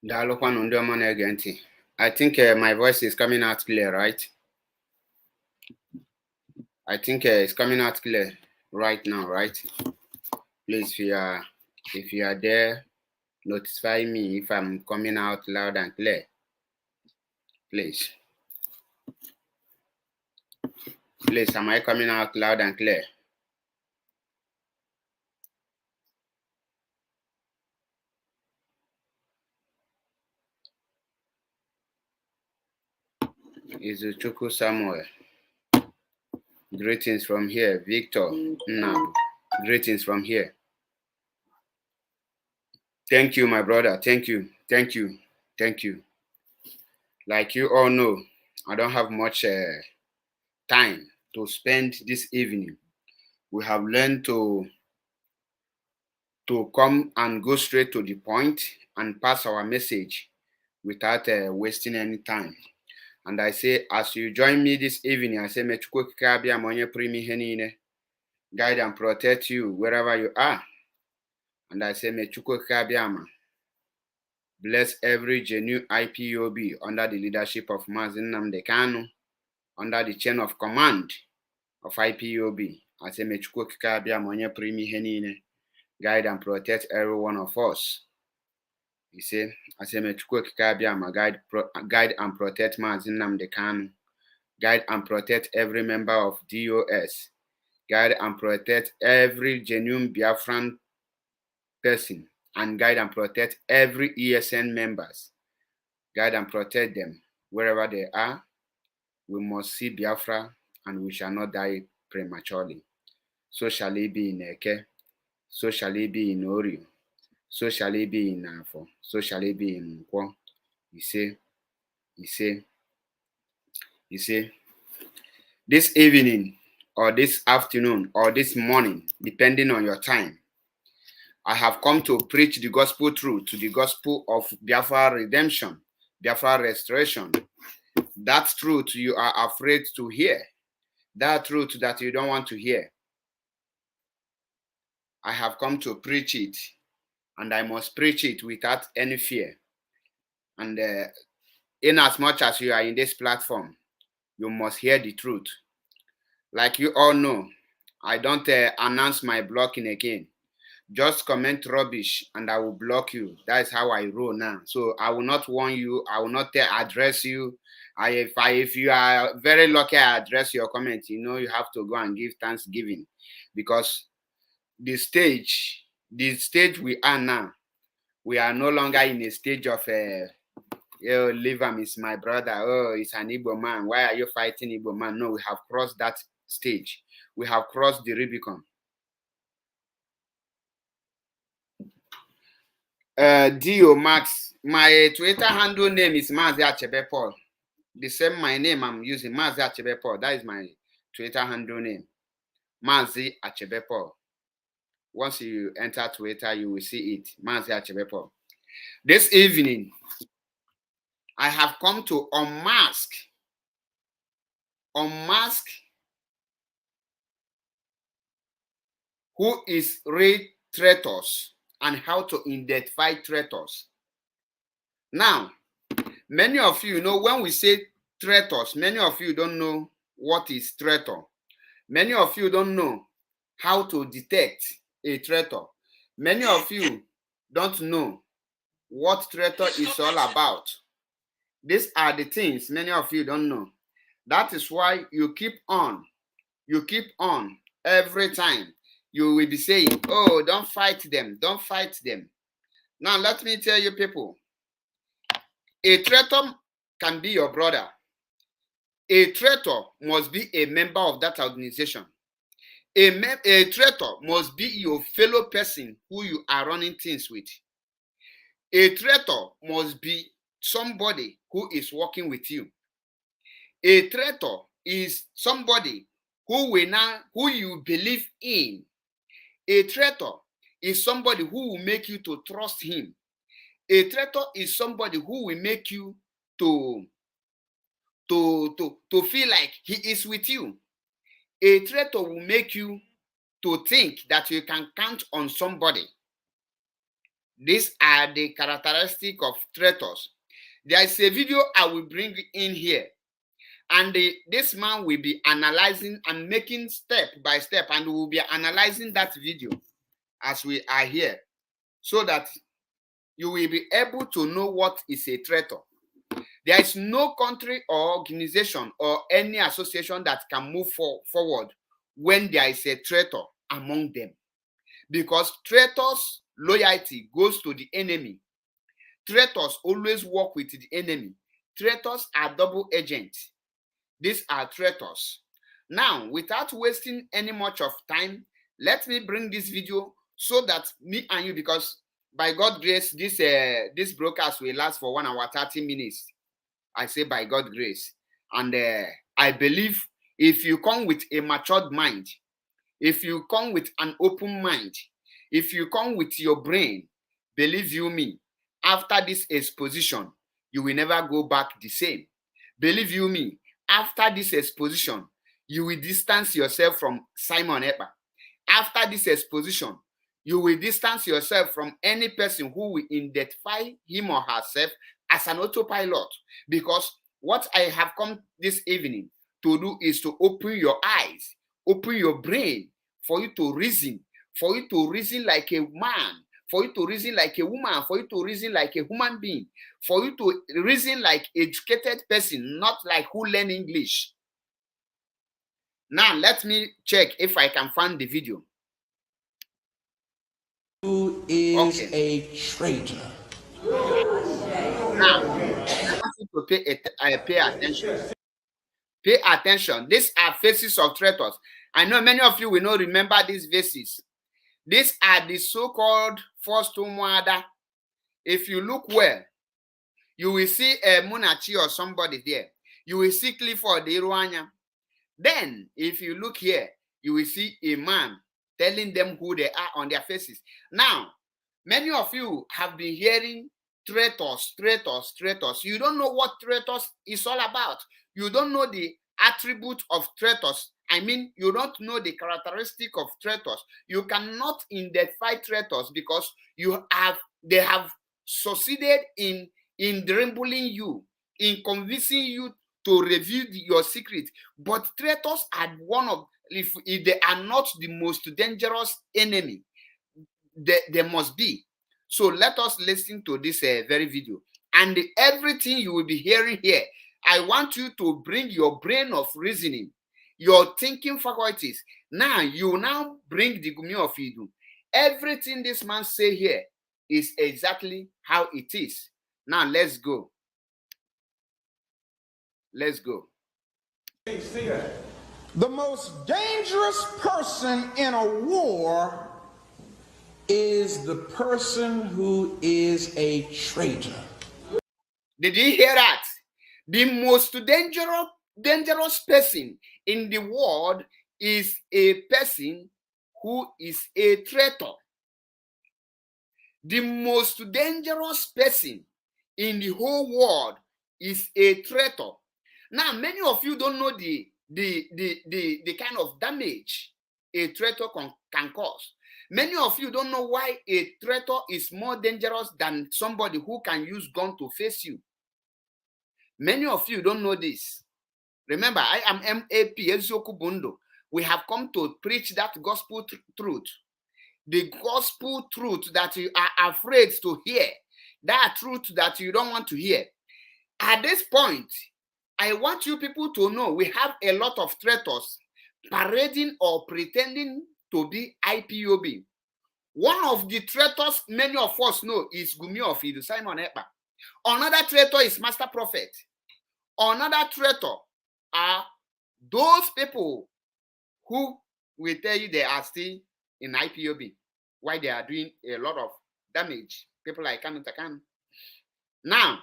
I think my voice is coming out clear, right? I think it's coming out clear right now, right? Please, if you are there, notify me if I'm coming out loud and clear. Please. Please, am I coming out loud and clear? Izuchukwu Samuel. Greetings from here. Victor Nab. Greetings from here. Thank you, my brother. Thank you. Thank you. Thank you. Like you all know, I don't have much time to spend this evening. We have learned to come and go straight to the point and pass our message without wasting any time. And I say, as you join me this evening, I say, guide and protect you wherever you are. And I say, bless every genuine IPOB under the leadership of Mazin Nnamdi Kanu, under the chain of command of IPOB. I say, guide and protect every one of us. You see, I say, guide and protect Mazin Nnamdi Kanu, guide and protect every member of DOS, guide and protect every genuine Biafran person, and guide and protect every ESN members. Guide and protect them wherever they are. We must see Biafra, and we shall not die prematurely. So shall it be in Eke, so shall it be in Orio, so shall it be in Afo, so shall it be in Nkwo. You see, this evening, or this afternoon, or this morning, depending on your time, I have come to preach the gospel truth, to the gospel of Biafra redemption, Biafra restoration. That truth you are afraid to hear, that truth that you don't want to hear. I have come to preach it, and I must preach it without any fear. And in as much as you are in this platform, you must hear the truth. Like you all know, I don't announce my blocking again. Just comment rubbish and I will block you. That is how I roll now. So I will not warn you. I will not address you. If you are very lucky, I address your comment. You know, you have to go and give thanksgiving, because the stage we are now, we are no longer in a stage of Livam is my brother. Oh, it's an Igbo man. Why are you fighting Igbo man? No, we have crossed that stage. We have crossed the Rubicon. Dio Max, my Twitter handle name is Mazi Achebe Paul. The same my name I'm using, Mazi Achebe Paul. That is my Twitter handle name, Mazi Achebe Paul. Once you enter Twitter, you will see it, Mazi Achebe Paul. This evening, I have come to unmask who is real traitors and how to identify traitors. Now, many of you know when we say traitors, many of you don't know what is traitor. Many of you don't know how to detect a traitor. Many of you don't know what traitor is all about. These are the things many of you don't know. That is why you keep on every time. You will be saying, oh, don't fight them, don't fight them. Now, let me tell you people, a traitor can be your brother. A traitor must be a member of that organization. A traitor must be your fellow person who you are running things with. A traitor must be somebody who is working with you. A traitor is somebody who you believe in. A traitor is somebody who will make you to trust him. A traitor is somebody who will make you to feel like he is with you. A traitor will make you to think that you can count on somebody. These are the characteristics of traitors. There is a video I will bring in here, and this man will be analyzing and making step by step, and we will be analyzing that video as we are here, so that you will be able to know what is a traitor. There is no country or organization or any association that can move forward when there is a traitor among them, because traitors' loyalty goes to the enemy. Traitors always work with the enemy. Traitors are double agents. These are traitors. Now, without wasting any much of time, let me bring this video so that me and you, because by God's grace, this broadcast will last for 1 hour 30 minutes. I say by God's grace. And I believe if you come with a matured mind, if you come with an open mind, if you come with your brain, believe you me, after this exposition, you will never go back the same. Believe you me, after this exposition, you will distance yourself from Simon Ekpa. After this exposition, you will distance yourself from any person who will identify him or herself as an autopilot. Because what I have come this evening to do is to open your eyes, open your brain, for you to reason like a man, for you to reason like a woman, for you to reason like a human being, for you to reason like educated person, not like who learn English. Now, let me check if I can find the video. Who is a traitor? Now, I want you to pay attention. Pay attention. These are faces of traitors. I know many of you will not remember these faces. These are the so-called first Umuada. If you look well, you will see a Munachi or somebody there. You will see Clifford Iruanya. Then, if you look here, you will see a man telling them who they are on their faces. Now, many of you have been hearing traitors, traitors, traitors. You don't know what traitors is all about. You don't know the attribute of traitors. I mean, you don't know the characteristic of traitors. You cannot identify traitors because they have succeeded in dribbling you, in convincing you to reveal your secret. But traitors are one of, if they are not the most dangerous enemy, they must be. So let us listen to this very video. And everything you will be hearing here, I want you to bring your brain of reasoning, your thinking faculties. Now, you now bring the Gumi of Idu. Everything this man say here is exactly how it is. Now, let's go. Let's go. The most dangerous person in a war is the person who is a traitor. Did you hear that? The most dangerous person in the world is a person who is a traitor. The most dangerous person in the whole world is a traitor. Now, many of you don't know the kind of damage a traitor can cause. Many of you don't know why a traitor is more dangerous than somebody who can use gun to face you. Many of you don't know this. Remember, I am MAP Ezioku Bundo. We have come to preach that gospel truth. The gospel truth that you are afraid to hear. That truth that you don't want to hear. At this point, I want you people to know we have a lot of traitors parading or pretending to be IPOB. One of the traitors many of us know is Gumi of Idu, Simon Ekpa. Another traitor is Master Prophet. Another traitor are those people who will tell you they are still in IPOB, why they are doing a lot of damage. People like Kanu Takan. Now,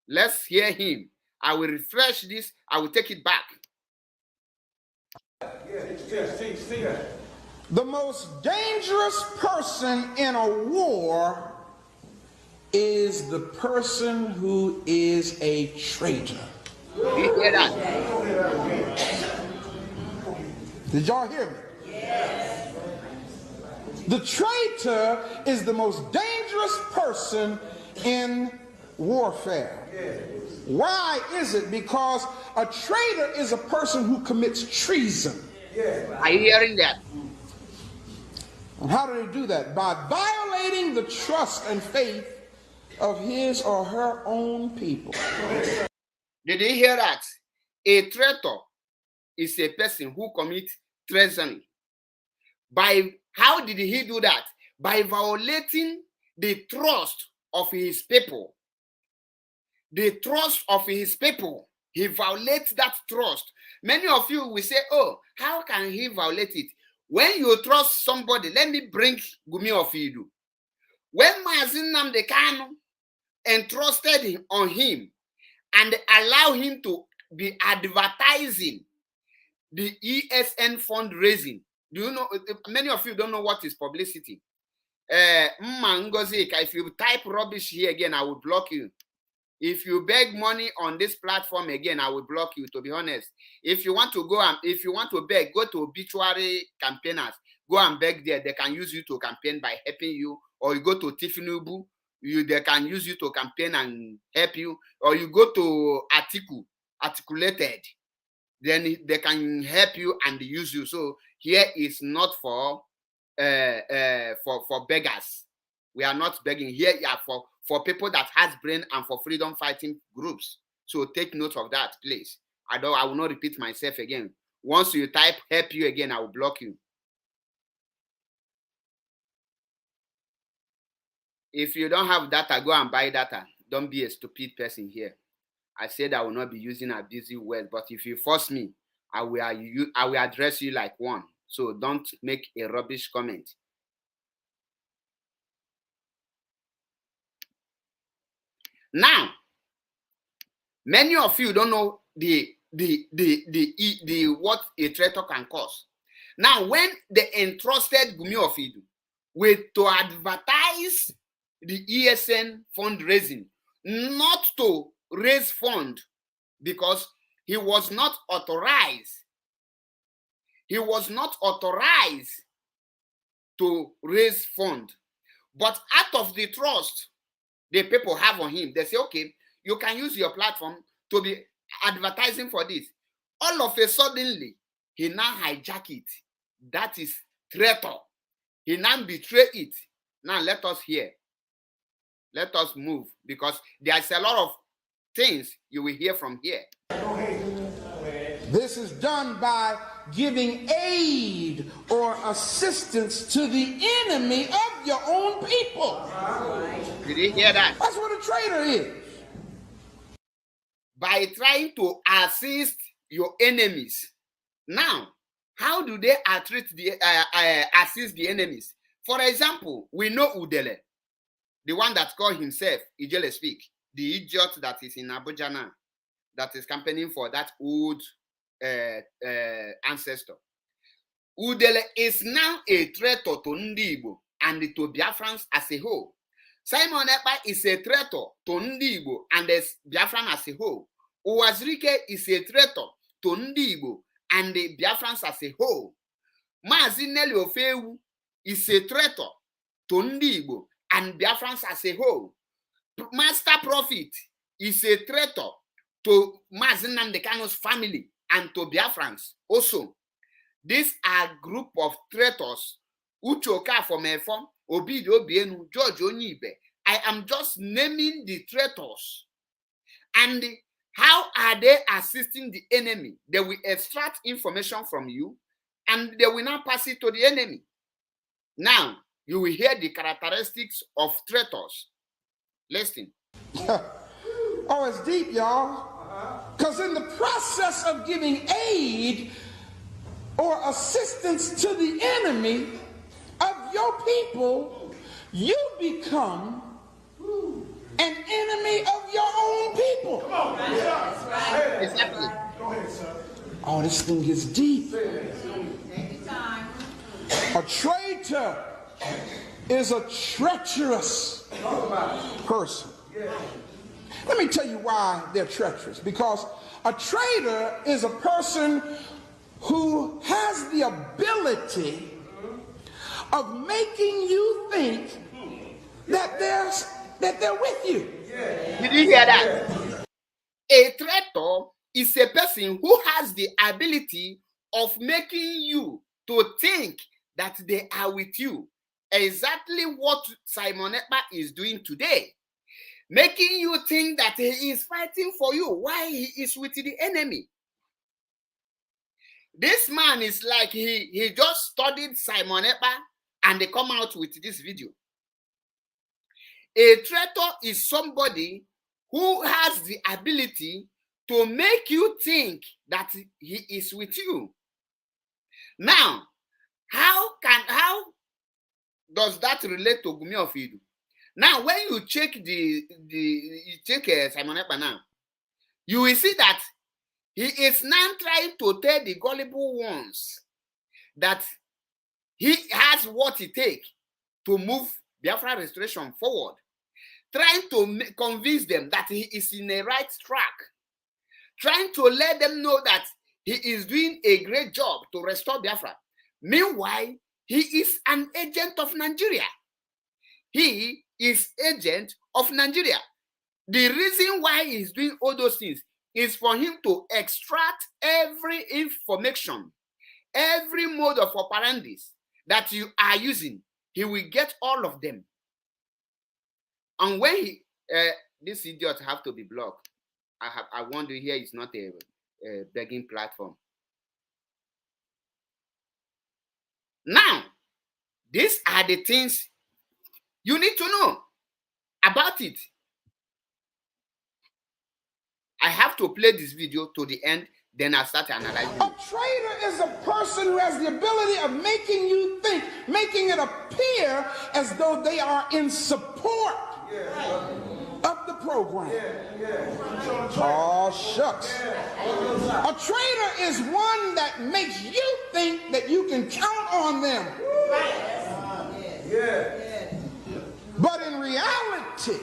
let's hear him. I will refresh this. I will take it back. The most dangerous person in a war is the person who is a traitor. You hear that? Did y'all hear me? Yes. The traitor is the most dangerous person in warfare. Why is it? Because a traitor is a person who commits treason. Are you hearing that? And how do they do that? By violating the trust and faith of his or her own people. Did you hear that? A traitor is a person who commits treason. By how did he do that? By violating the trust of his people. The trust of his people. He violates that trust. Many of you will say, oh, how can he violate it? When you trust somebody, let me bring Gumi of Idu. When Mazin Nnamdi Kanu entrusted on him and allow him to be advertising the ESN fundraising. Do you know, many of you don't know what is publicity. If you type rubbish here again, I will block you. If you beg money on this platform again, I will block you, to be honest. If you want to go and if you want to beg, go to obituary campaigners. Go and beg there. They can use you to campaign by helping you. Or you go to Tifinubu, they can use you to campaign and help you. Or you go to Articulated. Then they can help you and use you. So here is not for beggars. We are not begging. Here are for people that has brain and for freedom fighting groups. So take note of that, please. I will not repeat myself again. Once you type help you again, I will block you. If you don't have data, go and buy data. Don't be a stupid person here. I said I will not be using abusive words, but if you force me, I will address you like one. So don't make a rubbish comment. Now, many of you don't know the what a traitor can cause. Now, when they entrusted Gumi of Idu with to advertise the ESN fundraising, not to raise fund, because he was not authorized. He was not authorized to raise fund. But out of the trust the people have on him, they say, okay, you can use your platform to be advertising for this. All of a sudden, he now hijack it. That is traitor. He now betray it. Now let us hear. Let us move, because there's a lot of things you will hear from here. This is done by giving aid or assistance to the enemy of your own people. Did you hear that? That's what a traitor is. By trying to assist your enemies. Now, how do they assist the enemies? For example, we know Udele, the one that called himself Ijele Speak, the idiot that is in Abuja now, that is campaigning for that old ancestor. Udele is now a traitor to Ndi Igbo and to Biafrans as a whole. Simon Ekpa is a traitor to Ndi Igbo and the Biafran as a whole. Uwazirike is a traitor to Ndi Igbo and the Biafrans as a whole. Mazi Nelly Ofewu is a traitor to Ndi Igbo and Biafrans as a whole. Master Prophet is a traitor to Mazi Nnamdi Kanu's family and to Biafrans also. These are group of traitors. Uchoka from Efom, Obido Obienu, George Onyibe. I am just naming the traitors. And how are they assisting the enemy? They will extract information from you and they will now pass it to the enemy. Now, you will hear the characteristics of traitors. Listen. Oh, it's deep, y'all. Because in the process of giving aid or assistance to the enemy of your people, you become an enemy of your own people. Come on. That's right. Exactly. Go ahead, sir. Oh, this thing gets deep. A traitor is a treacherous person. Let me tell you why they're treacherous. Because a traitor is a person who has the ability of making you think that they're with you. Did you hear that? A traitor is a person who has the ability of making you to think that they are with you. Exactly what Simon Ekpa is doing today. Making you think that he is fighting for you while he is with the enemy. This man is like he just studied Simon Ekpa and they come out with this video. A traitor is somebody who has the ability to make you think that he is with you. Now, how does that relate to Gumi of Idu? Now, when you check Simon Ekpa now, you will see that he is now trying to tell the gullible ones that he has what it takes to move Biafra restoration forward, trying to convince them that he is in a right track, trying to let them know that he is doing a great job to restore Biafra. Meanwhile, he is an agent of Nigeria. He is agent of Nigeria. The reason why he is doing all those things is for him to extract every information, every mode of operandis that you are using. He will get all of them. And when this idiot have to be blocked, I want to hear it's not a begging platform. Now, these are the things you need to know about it. I have to play this video to the end, then I'll start analyzing. A traitor is a person who has the ability of making you think, making it appear as though they are in support of the program. Oh, shucks. A traitor is one that makes you think that you can count on them. But in reality,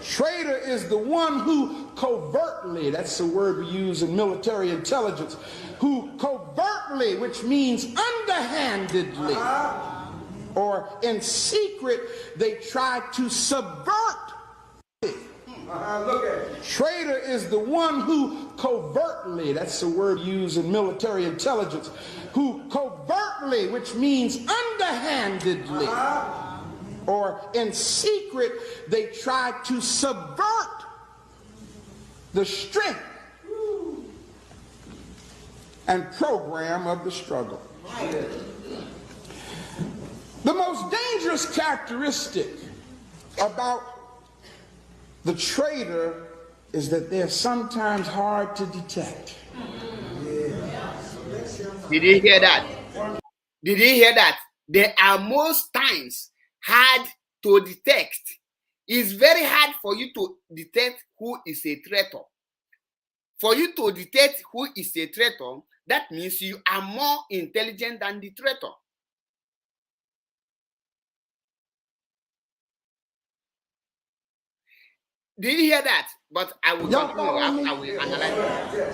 traitor is the one who covertly, that's the word we use in military intelligence, who covertly, which means underhandedly, or in secret, they try to subvert. Traitor is the one who covertly, that's the word used in military intelligence, who covertly, which means underhandedly, or in secret, they try to subvert the strength and program of the struggle. The most dangerous characteristic about the traitor is that they're sometimes hard to detect. Did you hear that? Did you hear that? They are most times hard to detect. It's very hard for you to detect who is a traitor. For you to detect who is a traitor, that means you are more intelligent than the traitor. Did you hear that? But I will continue after we analyze it.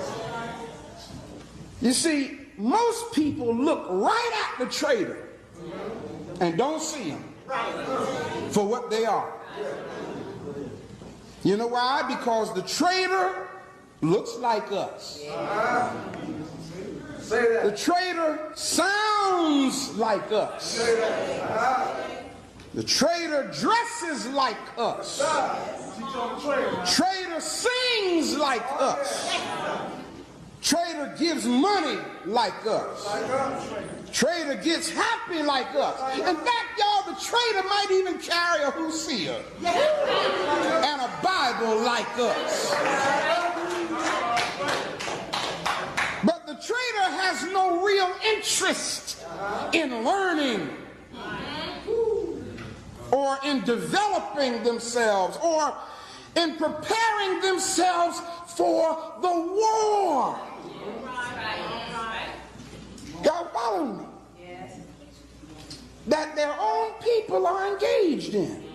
You see, most people look right at the traitor and don't see him for what they are. You know why? Because the traitor looks like us. The traitor sounds like us. The traitor dresses like us. Traitor sings like us. Traitor gives money like us. Traitor gets happy like us. In fact, y'all, the traitor might even carry a Hosea and a Bible like us. But the traitor has no real interest in learning or in developing themselves or in preparing themselves for the war. Y'all follow me? That their own people are engaged in.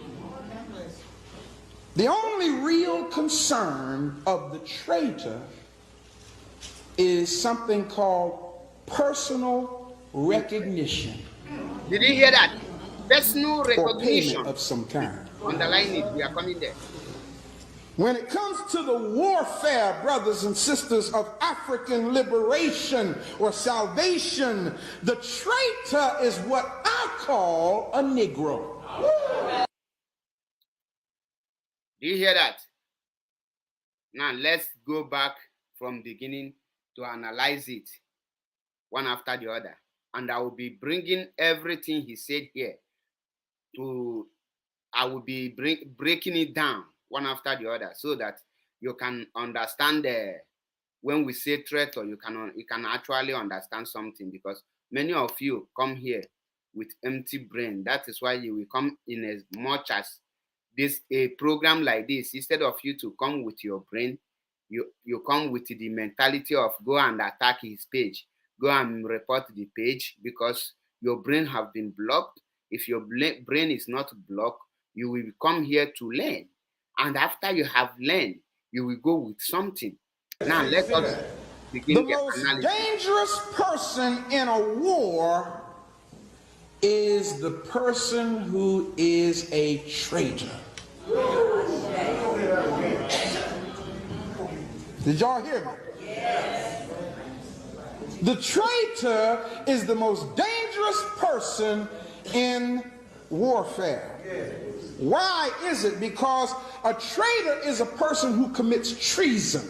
The only real concern of the traitor is something called personal recognition. Did you hear that? Personal or payment recognition. of some kind. Underline it. We are coming there. When it comes to the warfare, brothers and sisters, of African liberation or salvation, the traitor is what I call a Negro. Do you hear that? Now let's go back from beginning to analyze it one after the other. And I will be bringing everything he said here I will be breaking it down one after the other so that you can understand when we say traitor, you can actually understand something, because many of you come here with empty brain. That is why you will come in as much as a program like this. Instead of you to come with your brain, you come with the mentality of go and attack his page, go and report the page, because your brain have been blocked. If your brain is not blocked, you will come here to learn, and after you have learned, you will go with something. Now let us begin the most analysis. dangerous person in a war is the person who is a traitor. Did y'all hear me? Yes. The traitor is the most dangerous person in warfare. Why is it? Because a traitor is a person who commits treason.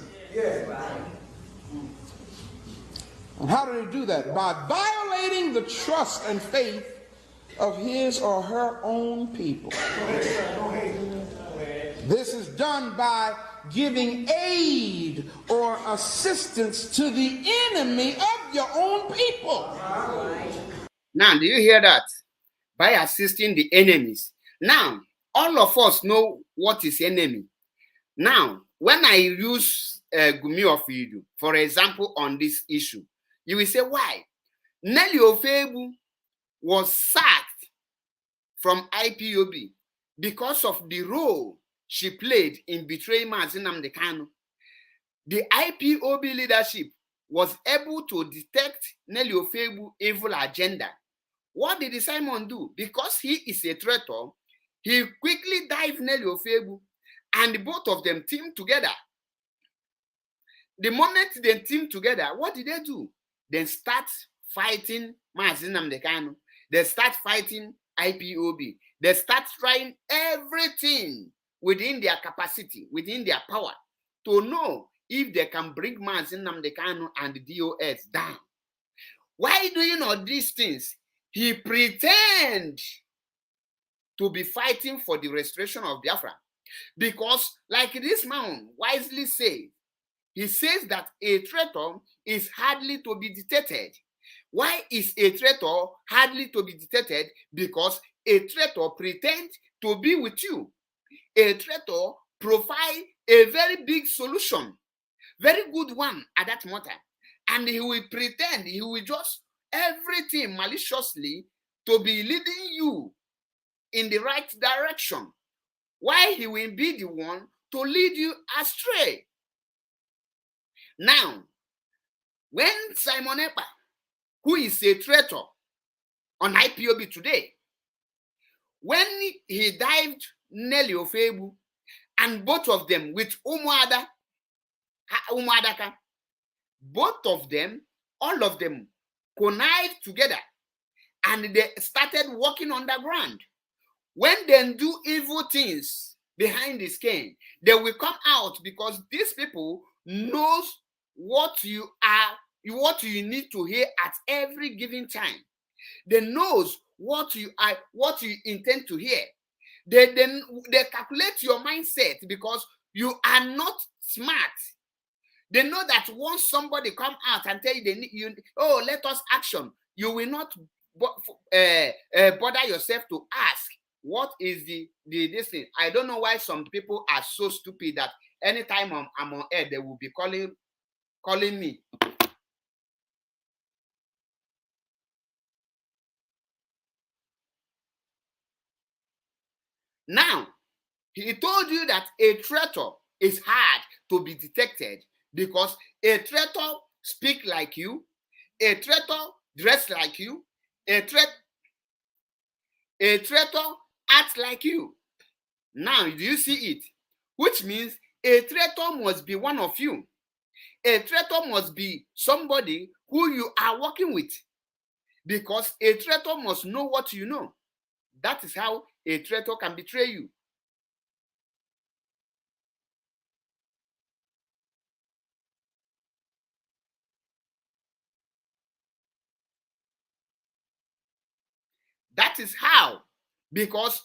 And how do they do that? By violating the trust and faith of his or her own people. This is done by giving aid or assistance to the enemy of your own people. Now, do you hear that? By assisting the enemies. Now, all of us know what is enemy. Now, when I use Gumi of Idu, for example, on this issue, you will say, why? Nelly Ofebu was sacked from IPOB because of the role she played in betraying Mazi Nnamdi Kanu. The IPOB leadership was able to detect Nelly Ofebu's evil agenda. What did Simon do? Because he is a traitor, he quickly dived Nelly Ofebu, and both of them teamed together. The moment they teamed together, what did they do? They start fighting Mazi Nnamdi Kanu. They start fighting IPOB. They start trying everything within their capacity, within their power, to know if they can bring Mazi Nnamdi Kanu and the DOS down. Why doing all these things? He pretend to be fighting for the restoration of Biafra. Because, like this man wisely says, he says that a traitor is hardly to be detected. Why is a traitor hardly to be detected? Because a traitor pretends to be with you. A traitor provides a very big solution, very good one at that matter. And he will pretend, he will just everything maliciously to be leading you in the right direction. Why he will be the one to lead you astray. Now, when Simon Ekpa, who is a traitor on IPOB today, when he dived Nelly Ofebu, and both of them with Umuadaka, both of them, all of them, connived together, and they started working underground. When they do evil things behind the skin, they will come out, because these people knows what you are, what you need to hear at every given time. They knows what you are, what you intend to hear. They calculate your mindset, because you are not smart. They know that once somebody come out and tell you, oh, let us action, you will not bother yourself to ask, what is this thing? I don't know why some people are so stupid that anytime I'm on air, they will be calling me. Now, he told you that a traitor is hard to be detected, because a traitor speak like you, a traitor dress like you, a traitor. A traitor acts like you. Now, do you see it? Which means a traitor must be one of you. A traitor must be somebody who you are working with, because a traitor must know what you know. That is how a traitor can betray you. That is how, because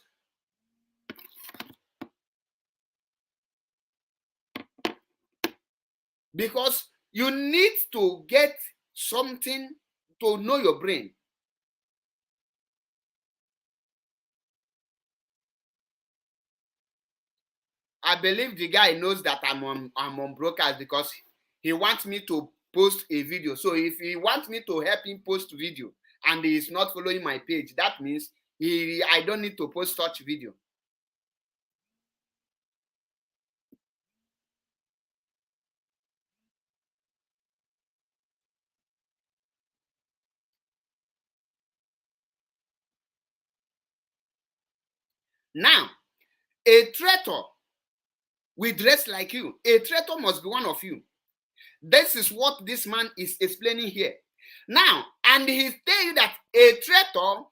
you need to get something to know your brain. I believe the guy knows that I'm on broadcast because he wants me to post a video. So if he wants me to help him post video and he is not following my page, that means I don't need to post such video. Now, a traitor will dress like you. A traitor must be one of you. This is what this man is explaining here. Now, and he's telling you that a traitor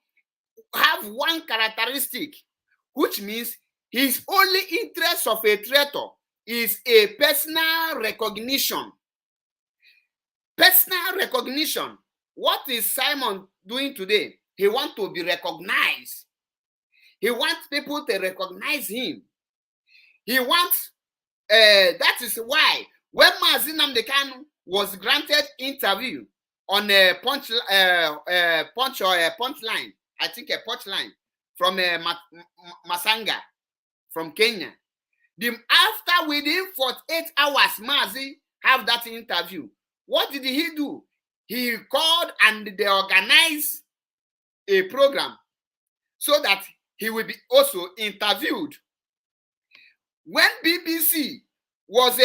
have one characteristic, which means his only interest of a traitor is a personal recognition. Personal recognition. What is Simon doing today? He wants to be recognized. He wants people to recognize him. He wants, that is why when Mazi Nnamdi Kanu was granted interview on a punchline, I think a punchline from Masanga from Kenya. After within 48 hours, Mazi have that interview. What did he do? He called and they organized a program so that he will be also interviewed. When BBC was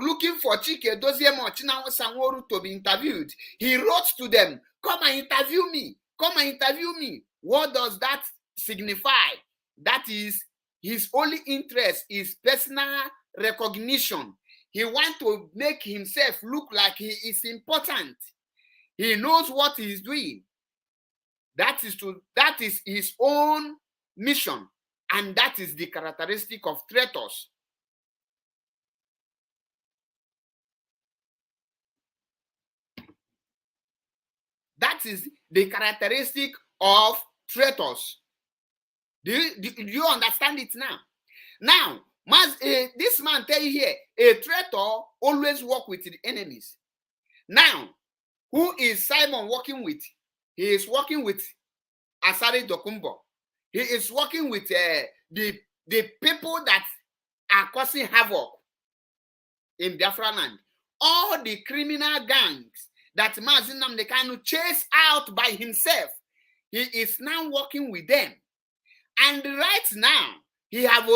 looking for Chike Doziemo Chinanwo Sanwo-Olu to be interviewed, he wrote to them, come and interview me. Come and interview me. What does that signify? That is, his only interest is personal recognition. He wants to make himself look like he is important. He knows what he is doing. That is his own mission. And that is the characteristic of traitors. That is the characteristic of traitors. Do you understand it now? Now, this man tell you here, a traitor always work with the enemies. Now, who is Simon working with? He is working with Asari Dokumbo. He is working with the people that are causing havoc in Biafra land. All the criminal gangs that Mazi Nnamdi Kanu chased out by himself, he is now working with them. And right now, he have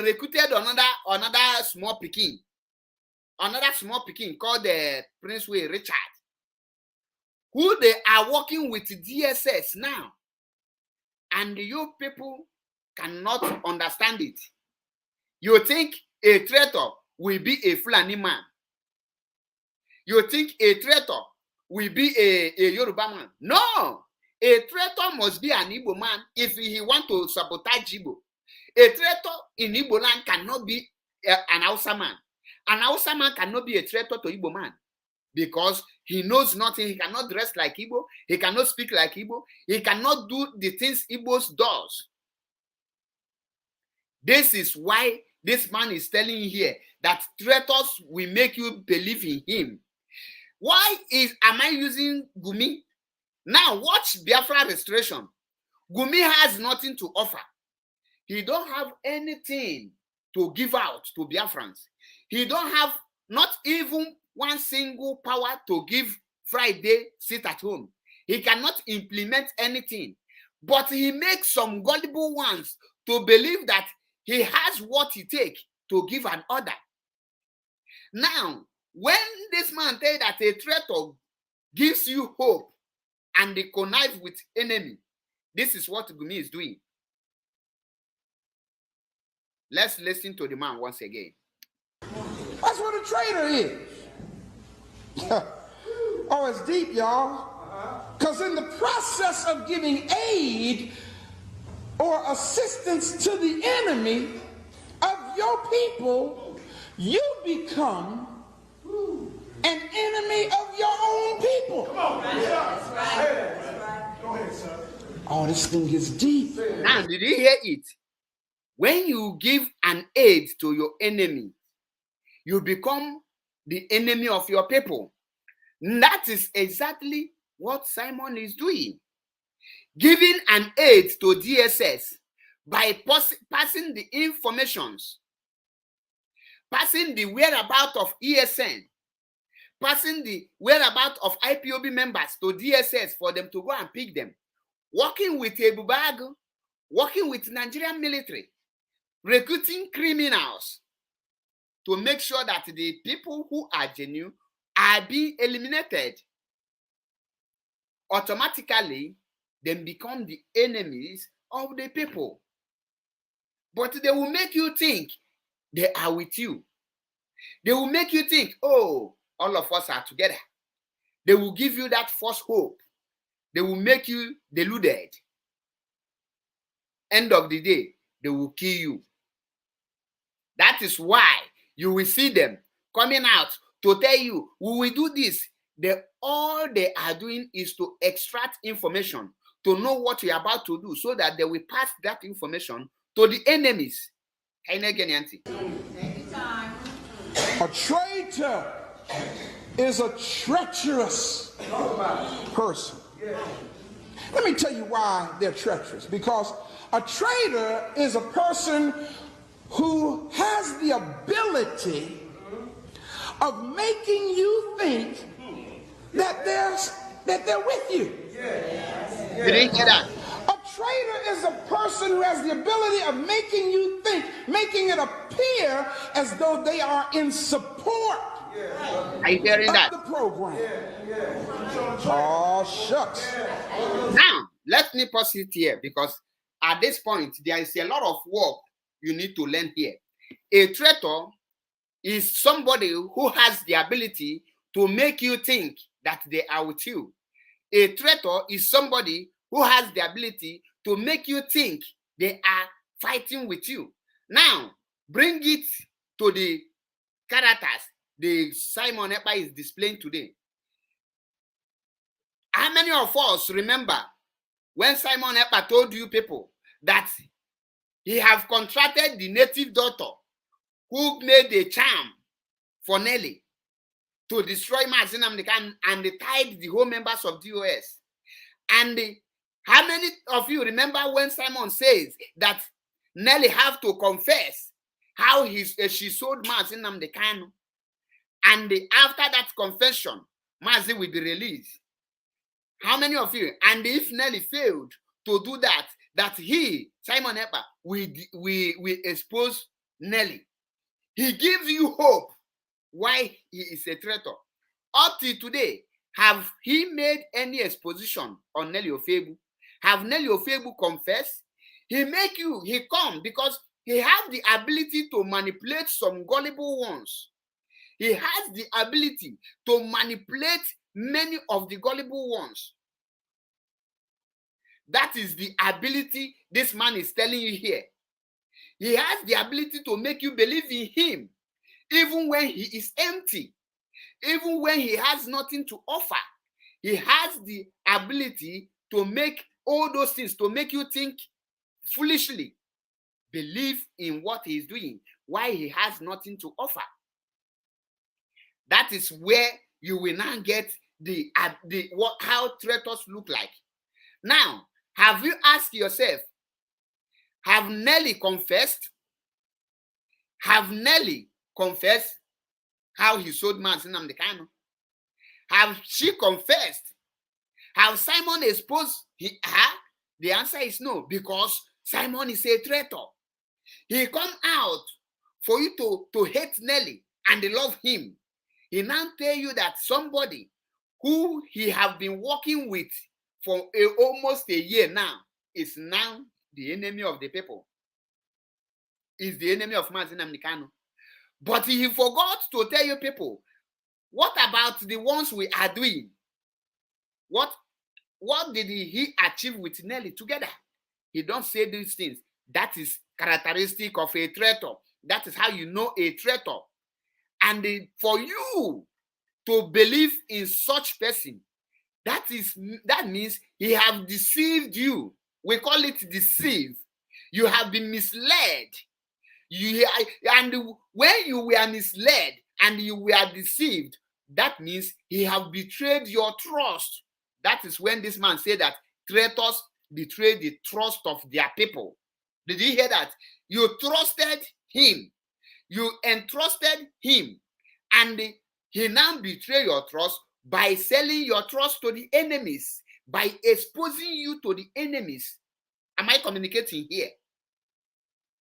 recruited another small pikin called Prince Way Richard, who they are working with DSS now. And you people cannot understand it. You think a traitor will be a Fulani man. You think a traitor will be a Yoruba man. No! A traitor must be an Igbo man if he want to sabotage Igbo. A traitor in Igbo land cannot be an Hausa man. An Hausa man cannot be a traitor to Igbo man because he knows nothing. He cannot dress like Igbo. He cannot speak like Igbo. He cannot do the things Igbos does. This is why this man is telling you here that traitors will make you believe in him. Why am I using Gumi? Now watch Biafra restoration. Gumi has nothing to offer. He don't have anything to give out to Biafrans. He don't have not even one single power to give Friday sit at home. He cannot implement anything. But he makes some gullible ones to believe that he has what it takes to give an order. Now, when this man tells that a traitor gives you hope and they connive with enemy, This is what Gumi is doing. Let's listen to the man once again. That's what a traitor is. Oh, it's deep, y'all. Because in the process of giving aid or assistance to the enemy of your people, you become an enemy of your own people. Come on, that's right. That's right. Go ahead, sir. Oh, this thing is deep. Now, did you hear it? When you give an aid to your enemy, you become the enemy of your people. That is exactly what Simon is doing. Giving an aid to DSS by passing the informations, passing the whereabouts of ESN, passing the whereabouts of IPOB members to DSS for them to go and pick them, working with Ebubag, working with Nigerian military, recruiting criminals to make sure that the people who are genuine are being eliminated. Automatically, they become the enemies of the people. But they will make you think they are with you. They will make you think, oh, all of us are together. They will give you that false hope. They will make you deluded. End of the day, they will kill you. That is why you will see them coming out to tell you, we will do this. All they are doing is to extract information, to know what you're about to do, so that they will pass that information to the enemies. A traitor is a treacherous person. Let me tell you why they're treacherous. Because a traitor is a person who has the ability of making you think that they're with you. Did you hear that? A traitor is a person who has the ability of making you think, making it appear as though they are in support Are you hearing that? of the program. Oh, shucks. Now, let me pause it here, because at this point, there is a lot of work you need to learn here. A traitor is somebody who has the ability to make you think that they are with you. A traitor is somebody who has the ability to make you think they are fighting with you. Now, bring it to the characters the Simon Ekpa is displaying today. How many of us remember when Simon Ekpa told you people that he have contracted the native doctor who made a charm for Nelly to destroy Mazi Nnamdi Kanu, and they tied the whole members of DOS? And how many of you remember when Simon says that Nelly have to confess how she sold Mazi Nnamdi Kanu, and after that confession, Mazi will be released? How many of you? And if Nelly failed to do that, that he, Simon Ekpa, will expose Nelly. He gives you hope why he is a traitor. Up to today, have he made any exposition on Nelly Ofebu? Have Nelly Ofebu confessed? He come because he has the ability to manipulate some gullible ones. He has the ability to manipulate many of the gullible ones. That is the ability this man is telling you here. He has the ability to make you believe in him, even when he is empty, even when he has nothing to offer. He has the ability to make all those things, to make you think foolishly, believe in what he is doing, why he has nothing to offer. That is where you will now get how traitors look like. Now, have you asked yourself, have Nelly confessed? Have Nelly confessed how he sold Mazi Nnamdi Kanu? Have she confessed? Have Simon exposed her? The answer is no, because Simon is a traitor. He come out for you to hate Nelly and love him. He now tell you that somebody who he have been working with for almost a year now is now the enemy of the people. Is the enemy of Mazi Nnamdi Kanu. But he forgot to tell you people, what about the ones we are doing? What did he achieve with Nelly together? He don't say these things. That is characteristic of a traitor. That is how you know a traitor. And for you to believe in such person, that means he have deceived you. We call it deceive. You have been misled. And when you were misled and you were deceived, that means he have betrayed your trust. That is when this man said that traitors betray the trust of their people. Did you hear that? You trusted him. You entrusted him. And he now betrayed your trust by selling your trust to the enemies, by exposing you to the enemies. Am I communicating here?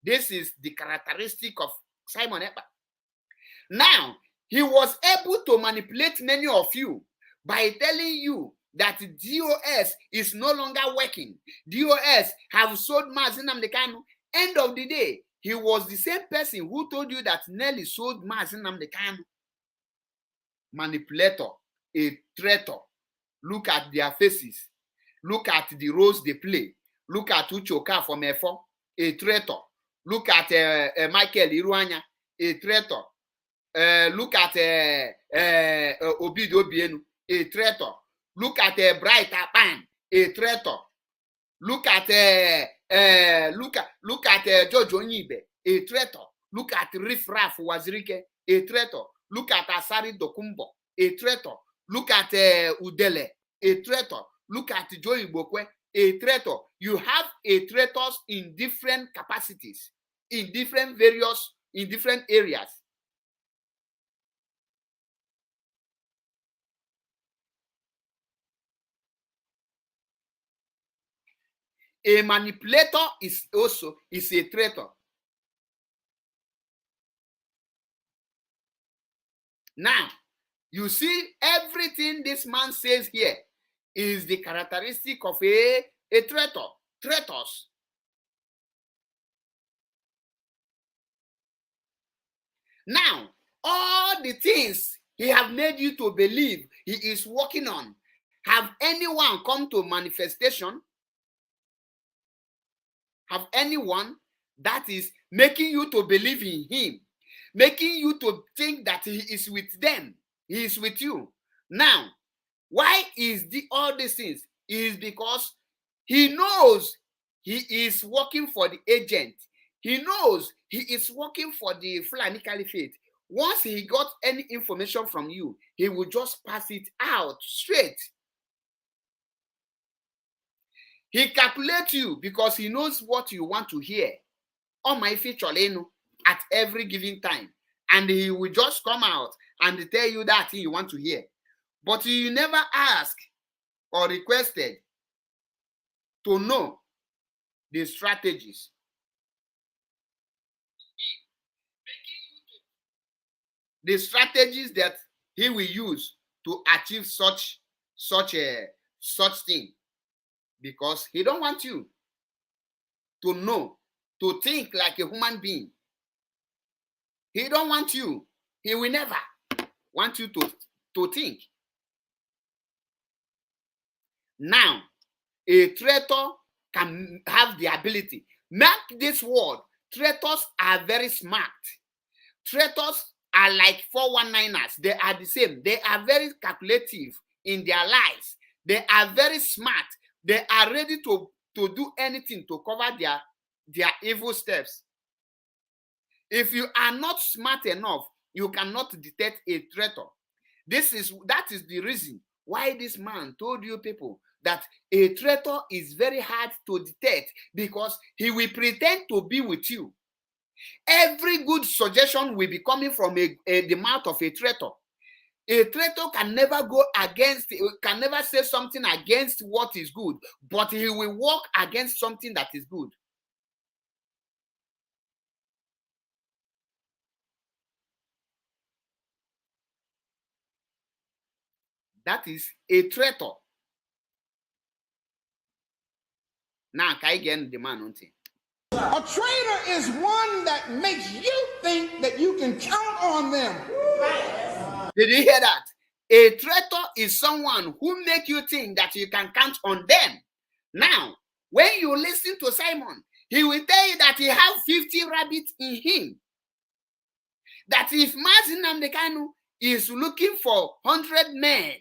This is the characteristic of Simon Ekpa. Now, he was able to manipulate many of you by telling you that DOS is no longer working. DOS have sold Mazi Nnamdi Kanu. End of the day, he was the same person who told you that Nelly sold Mazi Nnamdi Kanu. Manipulator, a traitor. Look at their faces. Look at the roles they play. Look at Uchoka from Efo, a traitor. Look at Michael Iruanya, a traitor. Look at Obido Bienu, a traitor. Look at Bright Apan, a traitor. Look at George Onyibe, a traitor. Look at Rifraf Wazirike, a traitor. Look at Asari Dokumbo, a traitor. Look at Udele, a traitor. Look at Joey Bokwe, a traitor. You have a traitors in different capacities, in different areas. A manipulator is a traitor. Now, you see, everything this man says here is the characteristic of a traitor. Traitors. Now, all the things he have made you to believe he is working on, have anyone come to manifestation? Have anyone that is making you to believe in him, making you to think that he is with them, he is with you? Now, why is all these things? It is because he knows he is working for the agent. He knows he is working for the Fulani Caliphate. Once he got any information from you, he will just pass it out straight. He calculates you because he knows what you want to hear. On my feature at every given time. And he will just come out and tell you that thing you want to hear. But you never ask or requested to know the strategies. The strategies that he will use to achieve such thing. Because he don't want you to know, to think like a human being. He don't want you. He will never want you to think. Now, a traitor can have the ability. Mark this word. Traitors are very smart. Traitors are like 419ers. They are the same. They are very calculative in their lives. They are very smart. They are ready to do anything to cover their evil steps. If you are not smart enough, you cannot detect a traitor. That is the reason why this man told you people that a traitor is very hard to detect, because he will pretend to be with you. Every good suggestion will be coming from the mouth of a traitor. A traitor can never can never say something against what is good, but he will work against something that is good. That is a traitor. Now, can I get the man on? A traitor is one that makes you think that you can count on them. Did you hear that? A traitor is someone who makes you think that you can count on them. Now, when you listen to Simon, he will tell you that he has 50 rabbits in him. That if Mazi Nnamdi Kanu is looking for 100 men,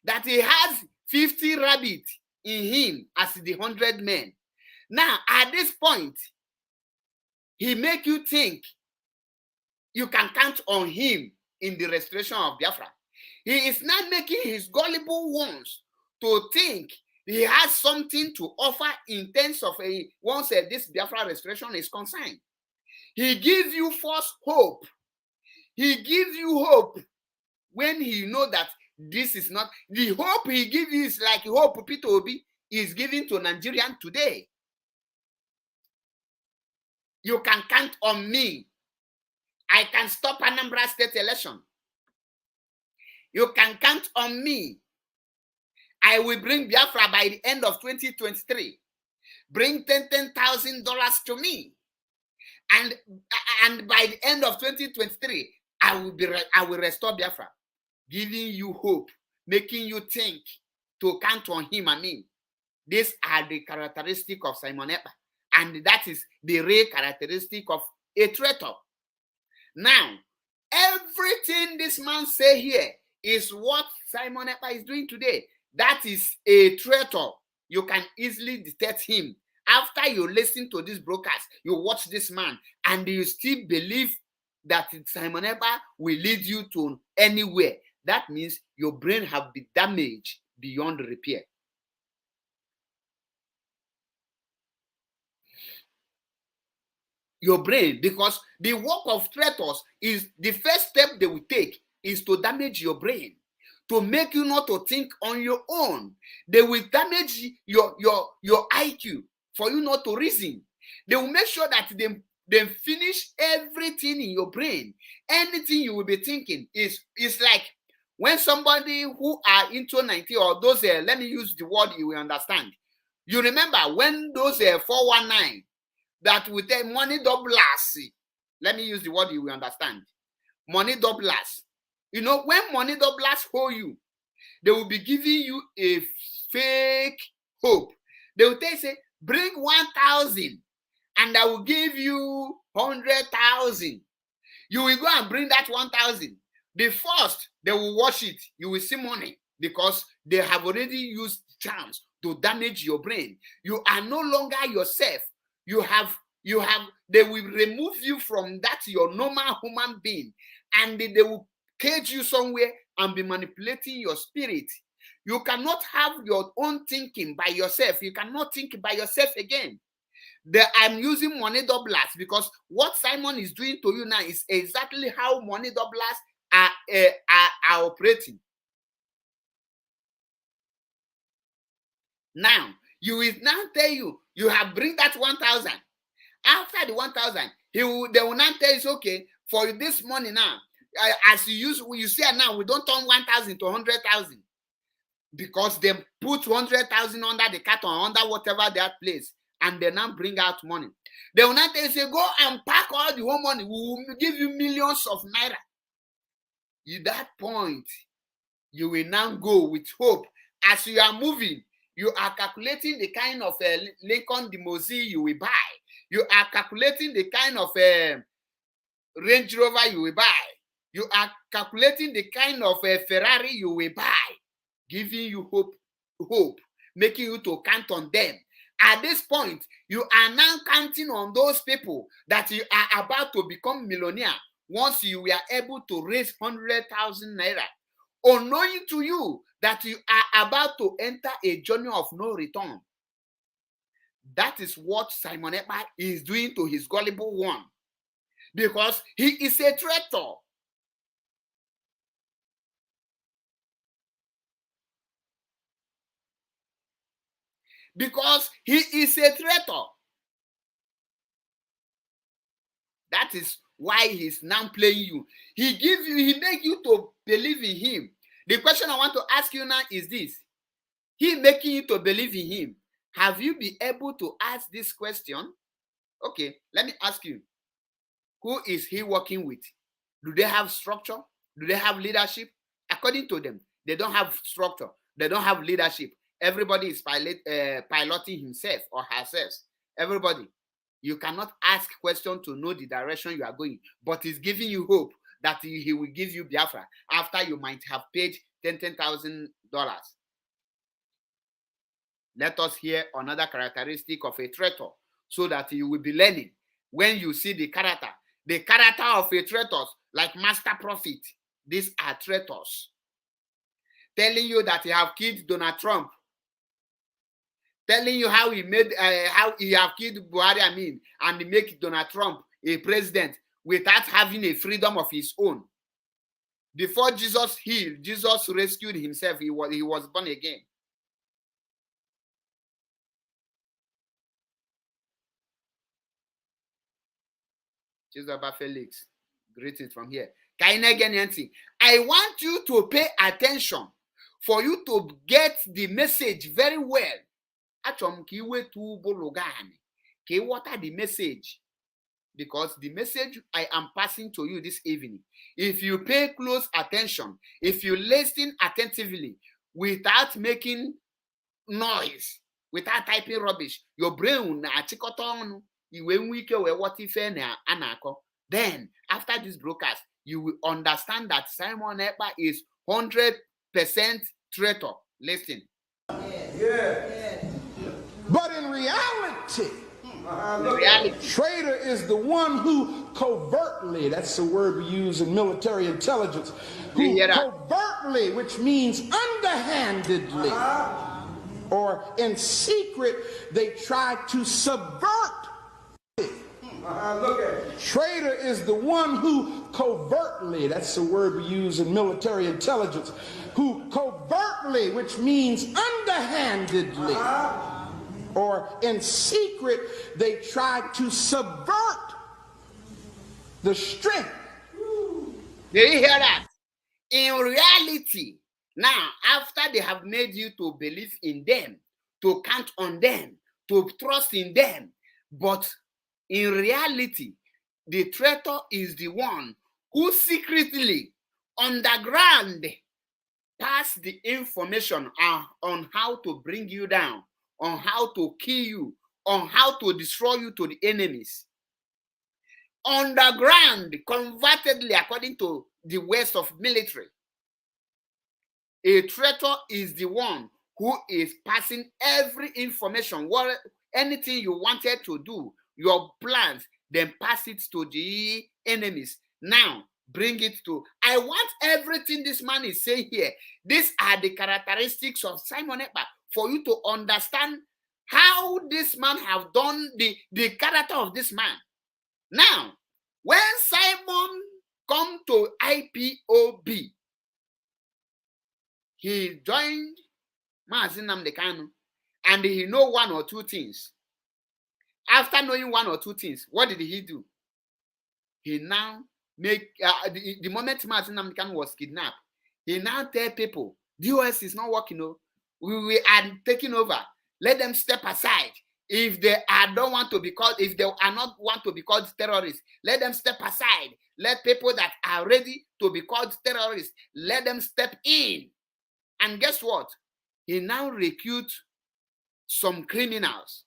that he has 50 rabbits in him as the 100 men. Now, at this point, he make you think you can count on him in the restoration of Biafra. He is not making his gullible ones to think he has something to offer in terms of once this Biafra restoration is concerned. He gives you false hope. He gives you hope when he know that this is not the hope he gives you is like hope Peter Obi is giving to Nigerians today. You can count on me. I can stop Anambra State election. You can count on me. I will bring Biafra by the end of 2023. Bring $10,000 to me. And by the end of 2023, I will restore Biafra. Giving you hope, making you think to count on him and me. These are the characteristics of Simon Ekpa. And that is the real characteristic of a traitor. Now, everything this man say here is what Simon Ekpa is doing today. That is a traitor. You can easily detect him. After you listen to this broadcast, you watch this man, and you still believe that Simon Ekpa will lead you to anywhere. That means your brain have been damaged beyond repair. Your brain, because the work of traitors is the first step they will take is to damage your brain, to make you not to think on your own. They will damage your IQ for you not to reason. They will make sure that they finish everything in your brain. Anything you will be thinking is like when somebody who are into 90 or those, let me use the word you will understand. You remember when those 419 that will take money doublers. Let me use the word you will understand. Money doublers. You know, when money doublers hold you, they will be giving you a fake hope. They will say, bring 1,000 and I will give you 100,000. You will go and bring that 1,000. The first, they will watch it. You will see money because they have already used charms to damage your brain. You are no longer yourself. They will remove you from that your normal human being, and they will cage you somewhere and be manipulating your spirit. You cannot have your own thinking by yourself. You cannot think by yourself again. I'm using money doublers because what Simon is doing to you now is exactly how money doublers are operating. Now, you will now tell you have bring that 1,000. After the 1,000, they will now tell you, okay, for this money now, as you see now, we don't turn 1,000 to 100,000 because they put 100,000 under the carton, under whatever that place, and they now bring out money. They will now tell you, say, go and pack all the whole money. We will give you millions of naira. At that point, you will now go with hope. As you are moving, you are calculating the kind of Lincoln limousine you will buy. You are calculating the kind of Range Rover you will buy. You are calculating the kind of Ferrari you will buy, giving you hope, making you to count on them. At this point, you are now counting on those people that you are about to become millionaire once you were able to raise 100,000 naira. Unknowing to you that you are about to enter a journey of no return. That is what Simon Ekpa is doing to his gullible one. Because he is a traitor. Because he is a traitor. That is why he's now playing you. He make you to believe in him. The question I want to ask you now is this. He making you to believe in him. Have you been able to ask this question? Okay, let me ask you. Who is he working with? Do they have structure? Do they have leadership? According to them, they don't have structure. They don't have leadership. Everybody is piloting himself or herself. Everybody. You cannot ask questions to know the direction you are going, but he's giving you hope that he will give you Biafra after you might have paid $10,000. Let us hear another characteristic of a traitor so that you will be learning. When you see the character of a traitor, like Master Prophet, these are traitors. Telling you that he have killed Donald Trump. Telling you how he have killed Buhari, and make Donald Trump a president without having a freedom of his own. Before Jesus healed, Jesus rescued himself. He was born again. Jesus Felix, greetings from here. I want you to pay attention for you to get the message very well. Water the message, because the message I am passing to you this evening, if you pay close attention, if you listen attentively without making noise, without typing rubbish, your brain then after this broadcast, you will understand that Simon Ekpa is 100% traitor. Listen. Yeah. But in reality, traitor is the one who covertly, that's the word we use in military intelligence, who covertly, which means underhandedly, or in secret, they try to subvert. Traitor is the one who covertly, that's the word we use in military intelligence, who covertly, which means underhandedly, or in secret, they try to subvert the strength. Did you hear that? In reality, now, after they have made you to believe in them, to count on them, to trust in them, but in reality, the traitor is the one who secretly, underground, pass the information on how to bring you down, on how to kill you, on how to destroy you to the enemies. Underground, convertedly according to the ways of military. A traitor is the one who is passing every information, anything you wanted to do, your plans, then pass it to the enemies. Now, bring it to, I want everything this man is saying here. These are the characteristics of Simon Ekpa for you to understand how this man have done the character of this man. Now, when Simon come to IPOB, he joined Mazi Nnamdi Kanu, and he know one or two things. After knowing one or two things, what did he do? He now make, the moment Mazi Nnamdi Kanu was kidnapped, he now tell people, DOS is not working, no. We are taking over. Let them step aside. If they don't want to be called, if they are not want to be called terrorists, let them step aside. Let people that are ready to be called terrorists, let them step in. And guess what? He now recruit some criminals.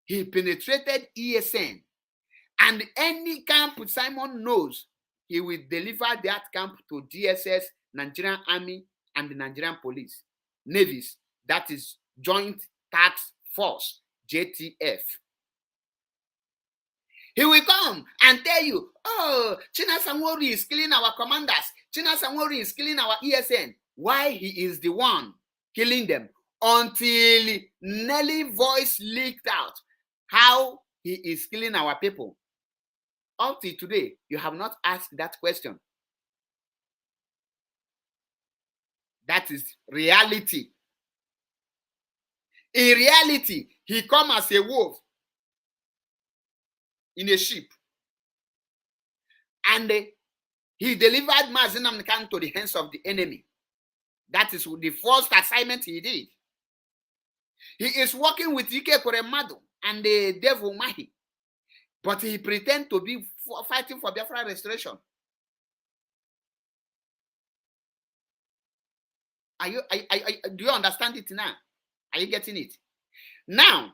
He penetrated ESN. And any camp Simon knows, he will deliver that camp to DSS, Nigerian Army, and the Nigerian Police. Navies, that is Joint Task Force, JTF. He will come and tell you, oh, China Samori is killing our commanders. China Samori is killing our ESN. Why he is the one killing them? Until Nelly voice leaked out how he is killing our people. Up to today, you have not asked that question. That is reality. In reality, he come as a wolf in a sheep. And he delivered Mazi Nnamdi Kanu to the hands of the enemy. That is the first assignment he did. He is working with Ike Koremadu and the devil Mahi. But he pretends to be fighting for Biafra restoration. Do you understand it now? Are you getting it? Now,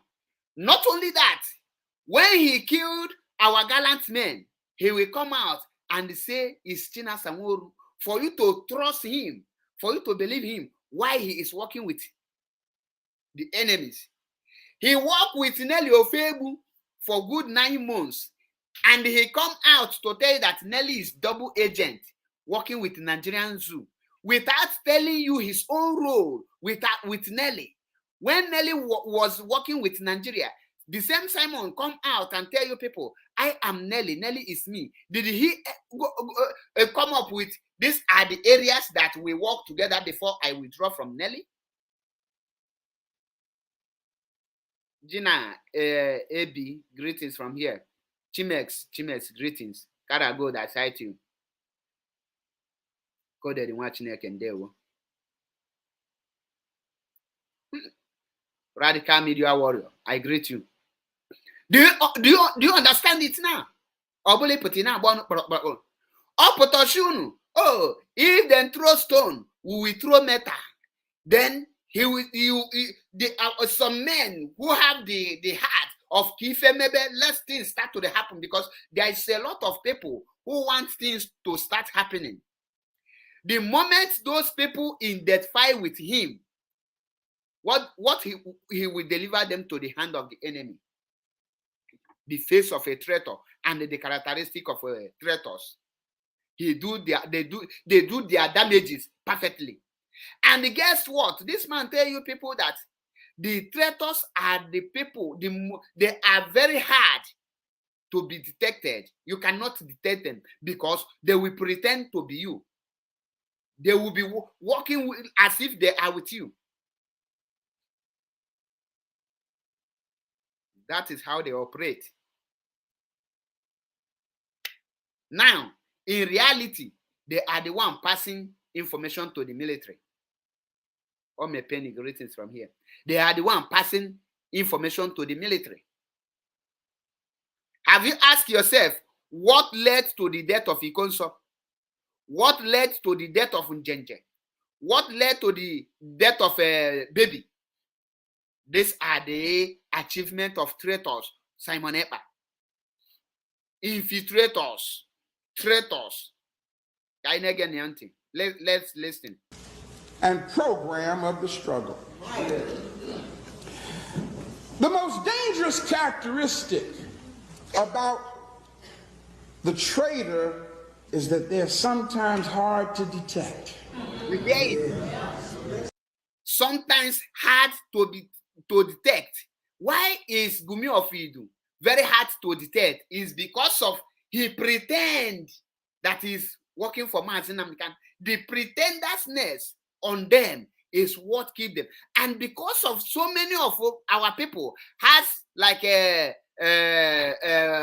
not only that, when he killed our gallant men, he will come out and say it's China Samoru for you to trust him, for you to believe him, why he is working with the enemies. He worked with Nelly Ofebu for good 9 months, and he come out to tell you that Nelly is double agent working with Nigerian Zoo without telling you his own role with Nelly. When Nelly was working with Nigeria, the same Simon come out and tell you people, I am Nelly, Nelly is me. Did he come up with these are the areas that we work together before I withdraw from Nelly? Gina, AB, greetings from here. Chimex, greetings. Gotta go that side you. Coded in watching neck and there. Radical media warrior, I greet you. Do you understand it now? Oh, if then throw stone, we will throw metal. Then some men who have the heart of Kife, maybe let things start to happen, because there is a lot of people who want things to start happening. The moment those people identify with him, what he will deliver them to the hand of the enemy. The face of a traitor and the characteristic of traitors. They do their damages perfectly. And guess what? This man tell you people that the traitors are the people, they are very hard to be detected. You cannot detect them because they will pretend to be you. They will be walking as if they are with you. That is how they operate. Now, in reality, they are the one passing information to the military. Or my penny greetings from here. They are the one passing information to the military. Have you asked yourself what led to the death of Ikonso? What led to the death of Njenje? What led to the death of a baby? These are the achievement of traitors, Simon Epa. Infiltrators, traitors. Let's listen. And program of the struggle. The most dangerous characteristic about the traitor is that they're sometimes hard to detect. Sometimes hard to detect. Why is Gumi Ofidu very hard to detect? Is because of he pretend that he's working for Mazin Namdekan. The pretendersness on them is what keep them. And because of so many of our people has like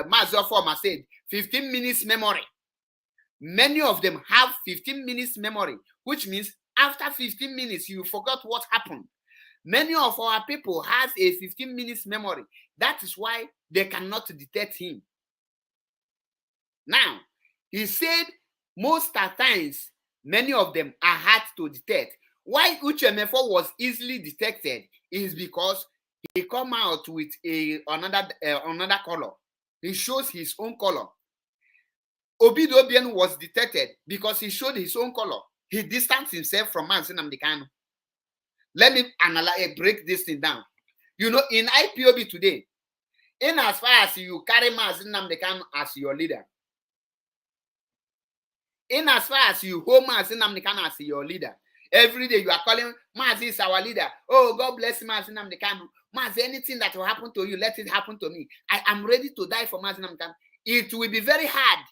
Mazda Former said, 15 minutes memory. Many of them have 15 minutes memory, which means after 15 minutes, you forgot what happened. Many of our people has a 15 minutes memory. That is why they cannot detect him. Now, he said most times, many of them are hard to detect. Why Uchemefo was easily detected is because he come out with another color. He shows his own color. Obidobian was detected because he showed his own color. He distanced himself from Mazin Namdekan. Let me break this thing down. You know, in IPOB today, in as far as you carry Mazin Namdekan as your leader, in as far as you hold Mazin Namdekan as your leader, every day you are calling Mazi is our leader. Oh, God bless Mazin Namdekan. Mazi, anything that will happen to you, let it happen to me. I am ready to die for Mazin Namdekan. It will be very hard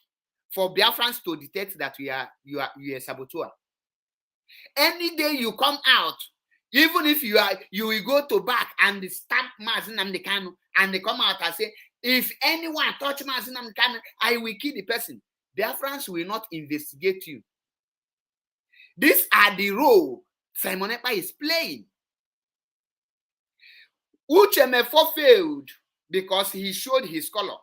for Biafrans to detect that you are a saboteur. Any day you come out, even if you will go to back and stab Mazin Namdekan, and they come out and say, if anyone touch Mazin Namdekan, I will kill the person. Biafrans will not investigate you. These are the role Simon Ekpa is playing. Uchemefo failed because he showed his color.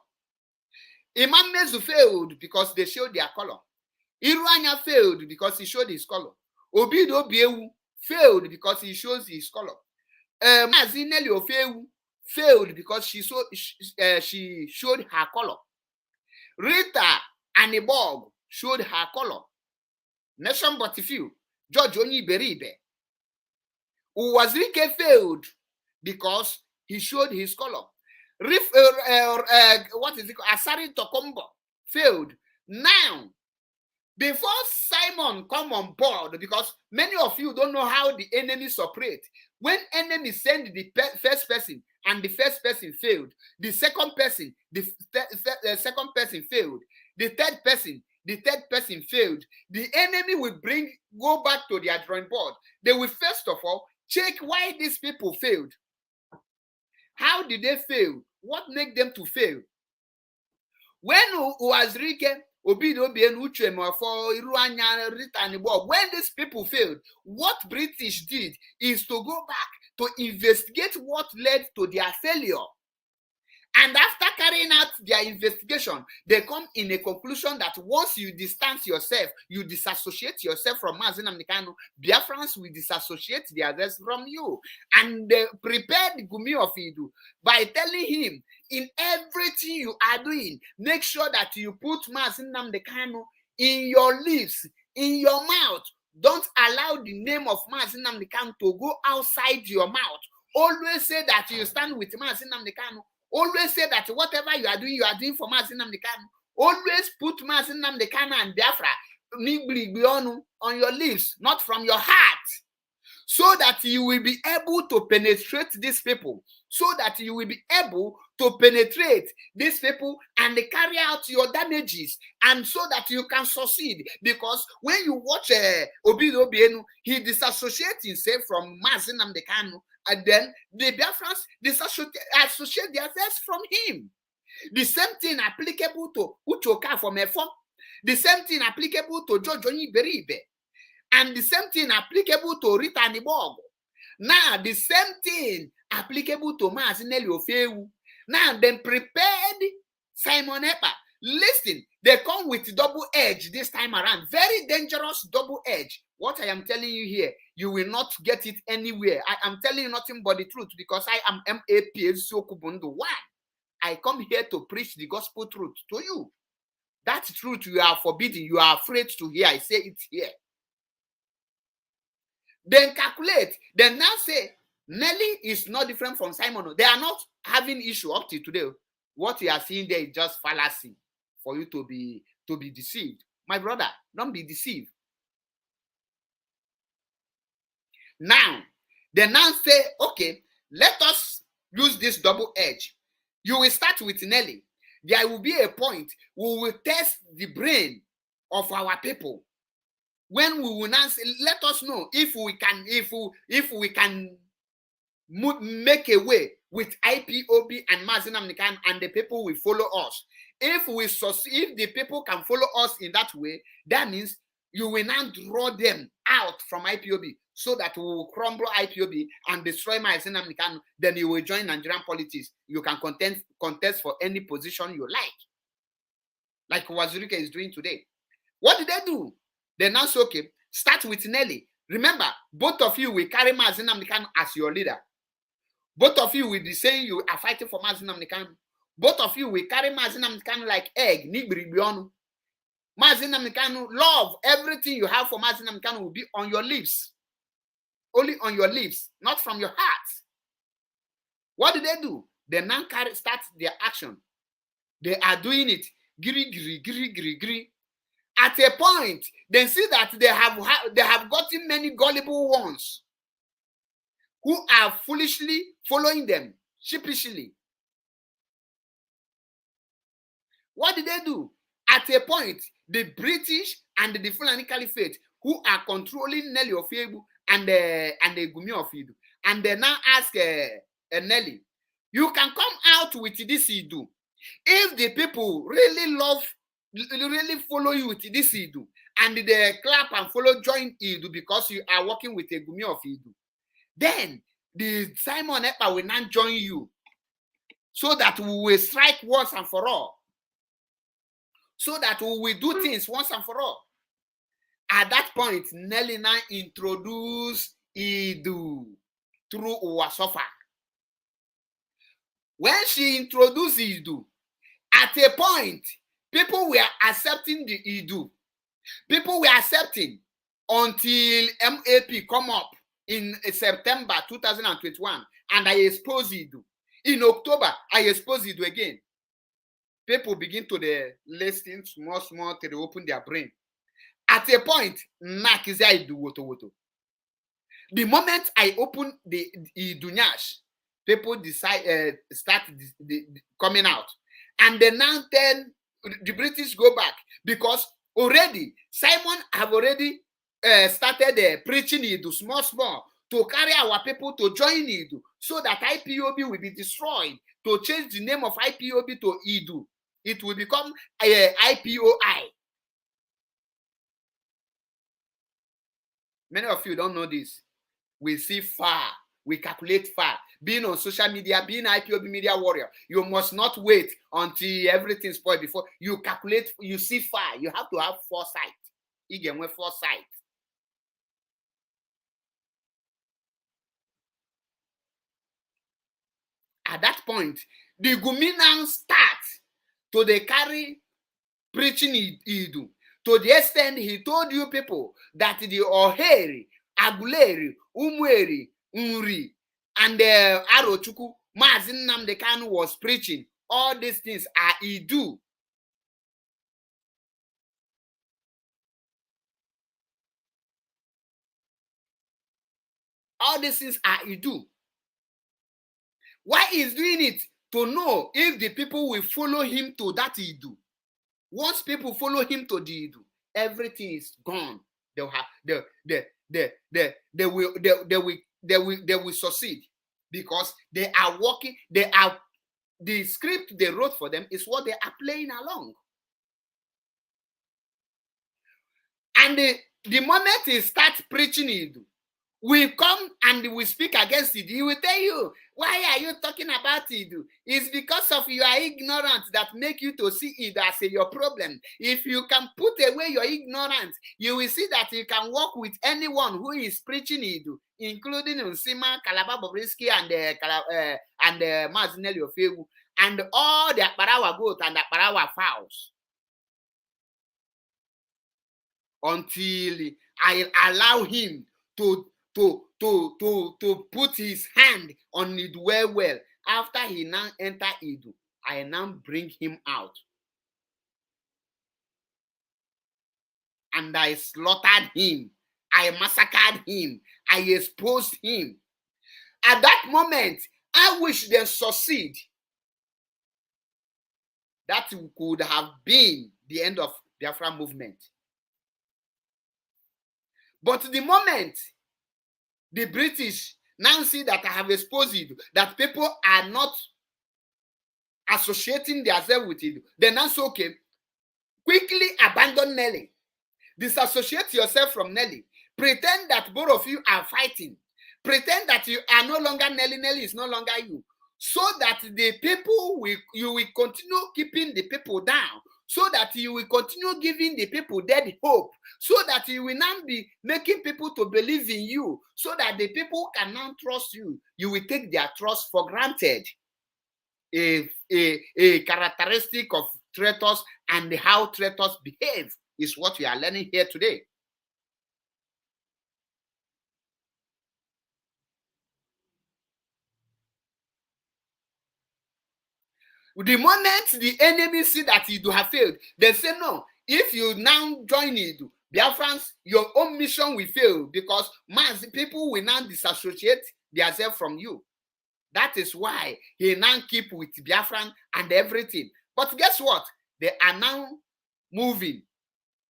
Imamezu failed because they showed their color. Iruanya failed because he showed his color. Obido Biewu failed because he shows his color. Mazineli Ofewu failed because she showed her color. Rita Anibog showed her color. Nation but few. George Onyi Beribe. Uwazirike failed because he showed his color. What is it called? Asari Tokombo failed. Now, before Simon come on board, because many of you don't know how the enemies operate. When enemies send the first person and the first person failed, the second person, the second person failed, the third person failed. The enemy will go back to their drawing board. They will first of all check why these people failed. How did they fail? What made them to fail? When Uwazirike, Obido Bien Uchemefo, Iruanya, Rita Anibog, when these people failed, what British did is to go back to investigate what led to their failure. And after carrying out their investigation, they come in a conclusion that once you distance yourself, you disassociate yourself from Mazi Nnamdi Kanu, Biafrans will disassociate the others from you. And they prepared Gumi of Idu by telling him, in everything you are doing, make sure that you put Mazi Nnamdi Kanu in your lips, in your mouth. Don't allow the name of Mazi Nnamdi Kanu to go outside your mouth. Always say that you stand with Mazi Nnamdi Kanu. Always say that whatever you are doing for Mazi Nnamdi Kanu. Always put Mazi Nnamdi Kanu and Biafra on your lips, not from your heart, so that you will be able to penetrate these people, so that you will be able to penetrate these people and carry out your damages, and so that you can succeed. Because when you watch Obido Bienu, he disassociates himself from Mazi Nnamdi Kanu, and then the Biafrans associate themselves from him. The same thing applicable to Uchoka from Efon. The same thing applicable to George Onyi Beribe. And the same thing applicable to Rita Anibog. Now, the same thing applicable to Mazineli Ofewu. Now, then prepared Simon Epa. Listen, they come with double edge this time around. Very dangerous double edge. What I am telling you here, you will not get it anywhere. I am telling you nothing but the truth, because I am MAP Sokubundu 1. I come here to preach the gospel truth to you. That truth you are forbidden, you are afraid to hear. I say it here. Then calculate. Then now say, Nelly is not different from Simon. They are not having issue up to today. What you are seeing there is just fallacy for you to be deceived. My brother, don't be deceived. Now, they now say, okay, let us use this double edge. You will start with Nelly. There will be a point we will test the brain of our people. When we will now say, let us know if we can make a way with IPOB and Mazi Nnamdi Kanu, and the people will follow us. If the people can follow us in that way, that means you will now draw them out from IPOB, so that we will crumble IPOB and destroy Mazi Nnamdi Kanu. Then you will join Nigerian politics. You can contest for any position you like Uwazirike is doing today. What did they do? They now say, okay, start with Nelly. Remember, both of you will carry Mazi Nnamdi Kanu as your leader. Both of you will be saying you are fighting for Mazi Nnamdi Kanu. Both of you will carry Mazi Nnamdi Kanu like egg. Mazi Nnamdi Kanu, love, everything you have for Mazi Nnamdi Kanu will be on your lips. Only on your lips, not from your heart. What did they do? They now start their action. They are doing it. Giri. At a point, they see that they have gotten many gullible ones who are foolishly following them, sheepishly. What did they do? At a point, the British and the Fulani Caliphate, who are controlling Nelly Ofebu and the Gumi of Idu, and they now ask Nelly, you can come out with this Idu. If the people really follow you with this Idu, and they clap and join Idu because you are working with a Gumi of Idu, then the Simon Ekpa will not join you, so that we will strike once and for all, so that we will do things once and for all. At that point, Nelly now introduced Idu through Uwasofa. When she introduced Idu, at a point, people were accepting the Idu. People were accepting until MAP come up in September 2021, and I exposed Idu. In October, I exposed Idu again. People begin to listen small till they open their brain. At a point, Nak is Idu woto. The moment I open the Idunyash, people decide start coming out, and then now the British go back, because already Simon have already started preaching Idu small to carry our people to join Idu, so that IPOB will be destroyed. To change the name of IPOB to Idu, it will become IPOI. Many of you don't know this. We see far, we calculate far. Being on social media, being IPOB media warrior, you must not wait until everything spoiled before you calculate. You see far. You have to have foresight. Again, with foresight. At that point, the Gumi start to the carry preaching Idu, to the extent he told you people that the Oheri, Aguleri, Umweri, Nri, and the Arochuku, Mazin Nnamdi Kanu was preaching. All these things are Idu. All these things are Idu. Why is doing it? To know if the people will follow him to that Idu. Once people follow him to the Idu, everything is gone. They'll have they will succeed, because they are working. They are, the script they wrote for them is what they are playing along. And the moment he starts preaching Idu, we come and we speak against it. He will tell you, why are you talking about Idu? It's because of your ignorance that make you to see it as your problem. If you can put away your ignorance, you will see that you can work with anyone who is preaching Idu, including Nsima, Calabar Bobrisky, and Mazinelli Ofegu, and all the Akbarawa goat and Akbarawa fowls, until I allow him to put his hand on it well. After he now enter Idu, I now bring him out. And I slaughtered him. I massacred him. I exposed him. At that moment, I wish they succeed. That could have been the end of Biafra movement. But the moment the British now see that I have exposed it, that people are not associating themselves with it, then that's okay. Quickly abandon Nelly. Disassociate yourself from Nelly. Pretend that both of you are fighting. Pretend that you are no longer Nelly. Nelly is no longer you. So that the people you will continue keeping the people down. So that you will continue giving the people dead hope. So that you will not be making people to believe in you. So that the people can now trust you. You will take their trust for granted. A characteristic of traitors and how traitors behave is what we are learning here today. The moment the enemy see that you have failed, they say no. If you now join it, Biafrans, your own mission will fail, because mass people will now disassociate themselves from you. That is why he now keep with Biafran and everything. But guess what? They are now moving.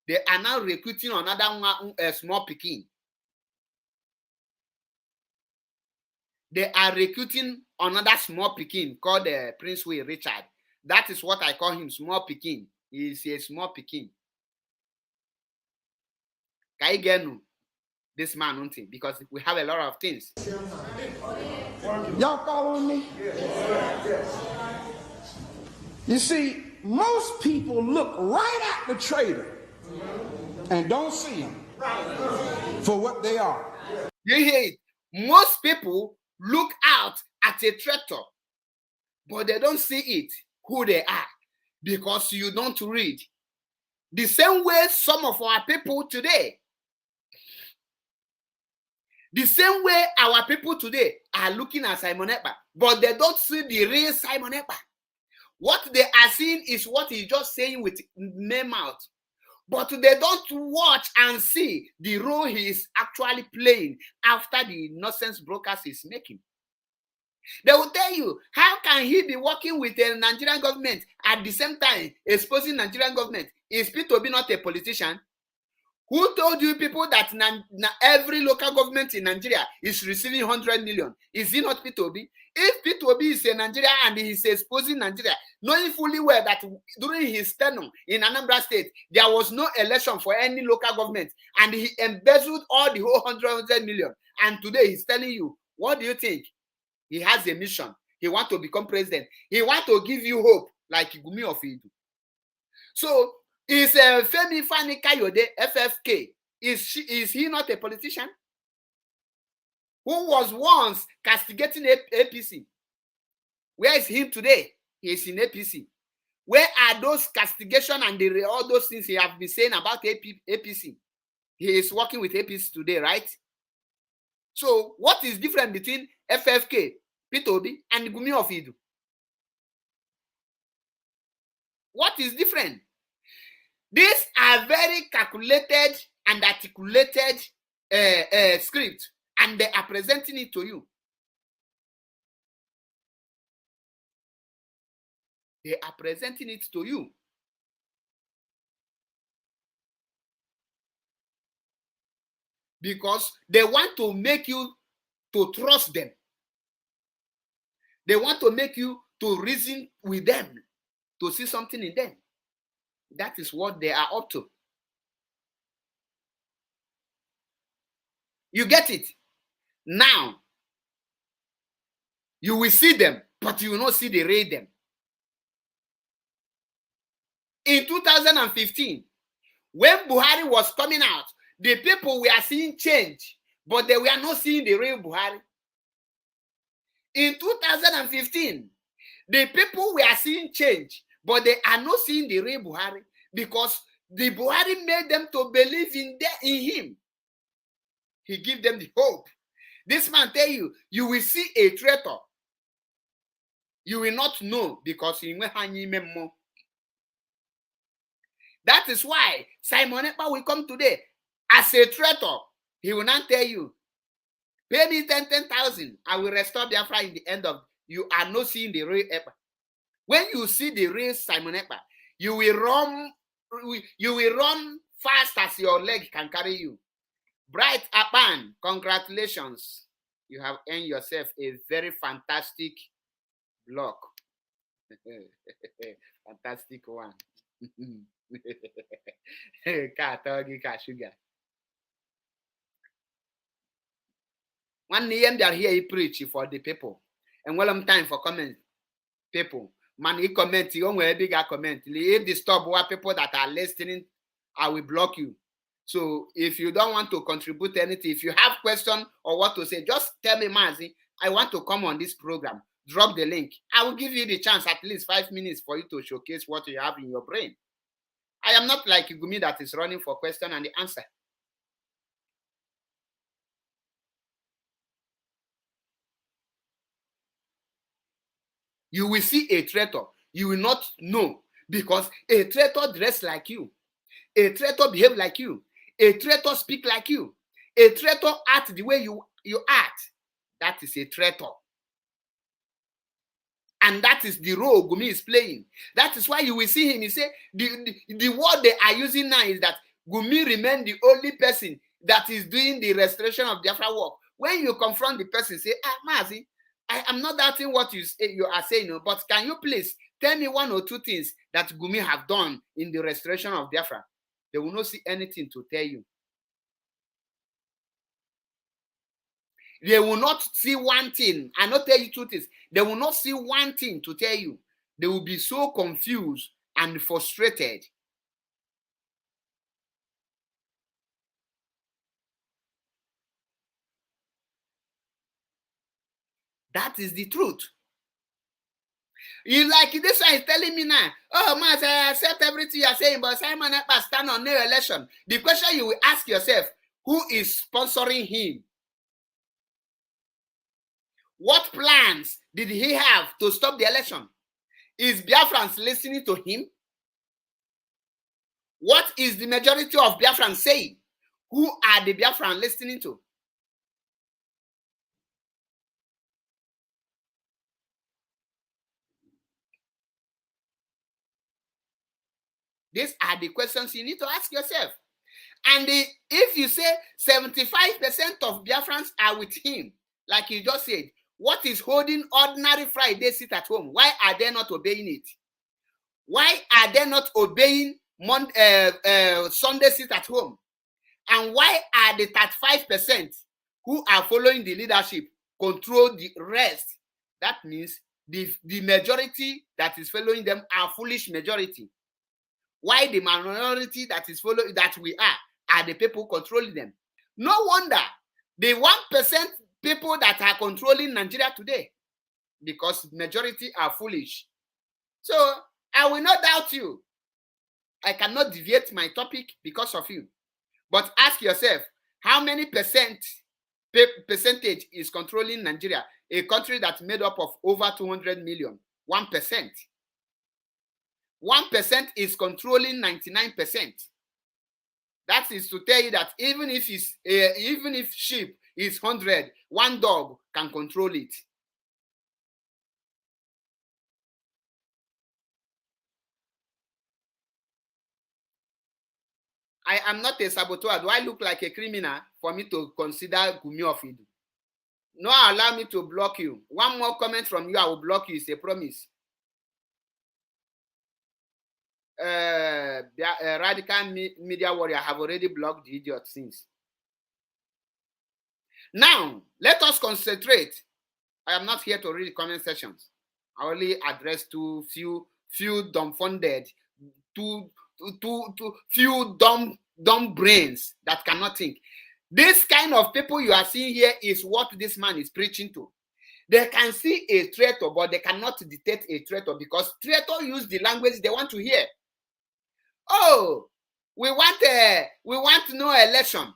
They are now recruiting another one, small Pekin. They are recruiting another small Pekin called Prince Will Richard. That is what I call him, small Pekin. He is a small Pekin. Kaigenu. this man, won't he? Because we have a lot of things. Y'all following me? You see, most people look right at the traitor and don't see him for what they are. You hear it? Most people look out at a traitor, but they don't see it, who they are, because you don't read. The same way some of our people today, the same way our people today are looking at Simon Ekpa, but they don't see the real Simon Ekpa. What they are seeing is what he's just saying with mere mouth. But they don't watch and see the role he is actually playing after the nonsense broadcast is making. They will tell you, how can he be working with the Nigerian government at the same time exposing Nigerian government? Is P2B not a politician? Who told you people that every local government in Nigeria is receiving 100 million? Is he not P2B? If P2B is in Nigeria and he is exposing Nigeria, knowing fully well that during his tenure in Anambra State, there was no election for any local government, and he embezzled all the whole 100 million. And today he's telling you, what do you think? He has a mission. He wants to become president. He wants to give you hope, like Gumi of Idu. So, is Femi Fani Kayode, FFK, is he not a politician? Who was once castigating APC? Where is he today? He is in APC. Where are those castigation and all those things he have been saying about APC? He is working with APC today, right? So what is different between FFK, P2B, and Gumi of Idu? What is different? These are very calculated and articulated scripts, and they are presenting it to you. They are presenting it to you. Because they want to make you to trust them. They want to make you to reason with them, to see something in them. That is what they are up to. You get it? Now, you will see them, but you will not see the real them. In 2015, when Buhari was coming out, the people were seeing change, but they were not seeing the real Buhari. In 2015, the people were seeing change, but they are not seeing the real Buhari, because the Buhari made them to believe in him. He gave them the hope. This man tell you, you will see a traitor. You will not know, because he will hang him more. That is why Simon Ekpa will come today as a traitor. He will not tell you, pay me 10,000, I will restore Biafra in the end of. You are not seeing the real Ekpa. When you see the real Simon Ekpa, you will run fast as your leg can carry you. Bright Apan, congratulations. You have earned yourself a very fantastic block. Fantastic one. Sugar. One name that here he preach for the people. And well, I'm time for comment. People. Man, he comment, you only a bigger comment. If disturb what people that are listening, I will block you. So if you don't want to contribute anything, if you have question or what to say, just tell me, Mazi, I want to come on this program. Drop the link. I will give you the chance, at least 5 minutes, for you to showcase what you have in your brain. I am not like Gumi that is running for question and the answer. You will see a traitor. You will not know, because a traitor dress like you. A traitor behave like you. A traitor speak like you. A traitor act the way you act. That is a traitor. And that is the role Gumi is playing. That is why you will see him. He say, the word they are using now is that Gumi remain the only person that is doing the restoration of Biafra work. When you confront the person, say, Mazi, I am not doubting what you are saying, but can you please tell me 1 or 2 things that Gumi have done in the restoration of Biafra? They will not see anything to tell you. They will not see one thing. I not tell you two things. They will not see one thing to tell you. They will be so confused and frustrated. That is the truth. You like this one is telling me now, oh man, I accept everything you are saying, but Simon Ekpa stand on no election. The question you will ask yourself, who is sponsoring him? What plans did he have to stop the election? Is Biafrans listening to him? What is the majority of Biafrans saying? Who are the Biafrans listening to? These are the questions you need to ask yourself. And if you say 75% of Biafrans are with him, like you just said, what is holding ordinary Friday sit at home? Why are they not obeying it? Why are they not obeying Sunday sit at home? And why are the 35% who are following the leadership control the rest? That means the majority that is following them are foolish majority. Why the minority that is following, that we are the people controlling them? No wonder the 1% people that are controlling Nigeria today, because majority are foolish. So I will not doubt you. I cannot deviate my topic because of you. But ask yourself, how many percentage is controlling Nigeria, a country that's made up of over 200 million? 1%. 1% is controlling 99%. That is to tell you that even if sheep is 100, one dog can control it. I am not a saboteur. Do I look like a criminal for me to consider Gumi Ofidu? No, allow me to block you. One more comment from you, I will block you. It's a promise. Radical media warrior have already blocked the idiot since. Now, let us concentrate. I am not here to read comment sections. I only address to few dumbfounded, few dumb brains that cannot think. This kind of people you are seeing here is what this man is preaching to. They can see a traitor, but they cannot detect a traitor because traitor use the language they want to hear. Oh, we want no election.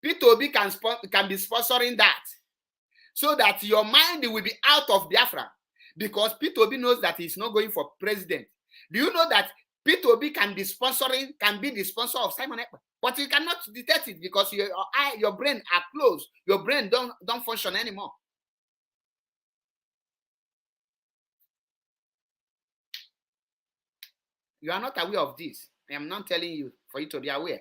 P2B can be sponsoring that, so that your mind will be out of Biafra, because P2B knows that he's not going for president. Do you know that P2B can be the sponsor of Simon Ekpa, but you cannot detect it because your brain are closed. Your brain don't function anymore. You are not aware of this. I am not telling you for you to be aware.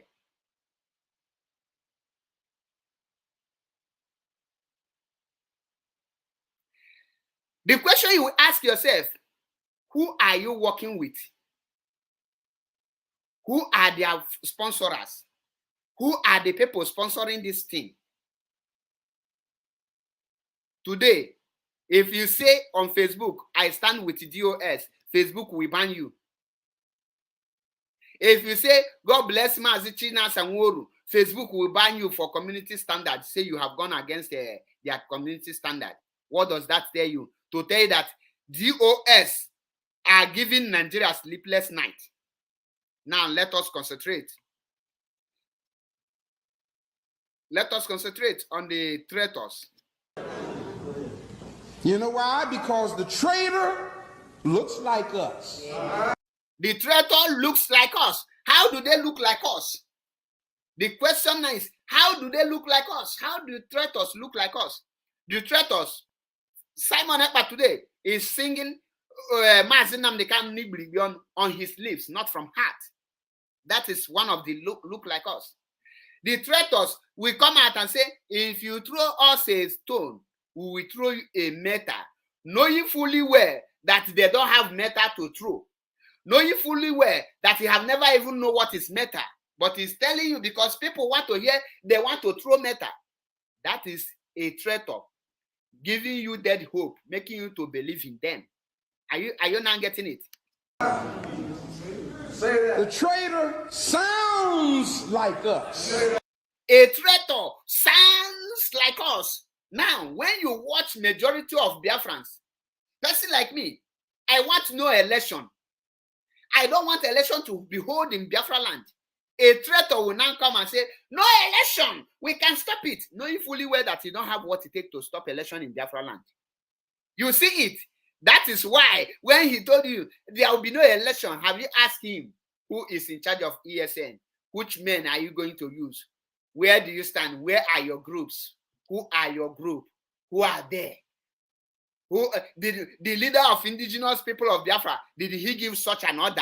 The question you will ask yourself, who are you working with? Who are their sponsors? Who are the people sponsoring this thing? Today, if you say on Facebook, I stand with DOS, Facebook will ban you. If you say, God bless Mazi China Sanworu, Facebook will ban you for community standards. Say you have gone against their community standard. What does that tell you? To tell you that DOS are giving Nigeria a sleepless night. Now let us concentrate. Let us concentrate on the traitors. You know why? Because the traitor looks like us. The traitor looks like us. How do they look like us? The question is, how do they look like us? How do traitors look like us? The traitors, Simon Ekpa today is singing on his lips, not from heart. That is one of the look like us. The traitors will come out and say, if you throw us a stone, we will throw you a metal, knowing fully well that they don't have metal to throw. Knowing fully well that you have never even know what is metal, but he's telling you because people want to hear, they want to throw metal. That is a traitor, giving you dead hope, making you to believe in them. Are you not getting it? The traitor sounds like us. A traitor sounds like us. Now, when you watch majority of Biafrans, person like me, I want no election. I don't want election to be held in Biafra land. A traitor will now come and say, no election, we can stop it, knowing fully well that you don't have what it takes to stop election in Biafra land. You see it. That is why when he told you there will be no election, have you asked him who is in charge of ESN? Which men are you going to use? Where do you stand? Where are your groups? Who are your group? Who are there? Who did the leader of indigenous people of Biafra, did he give such an order?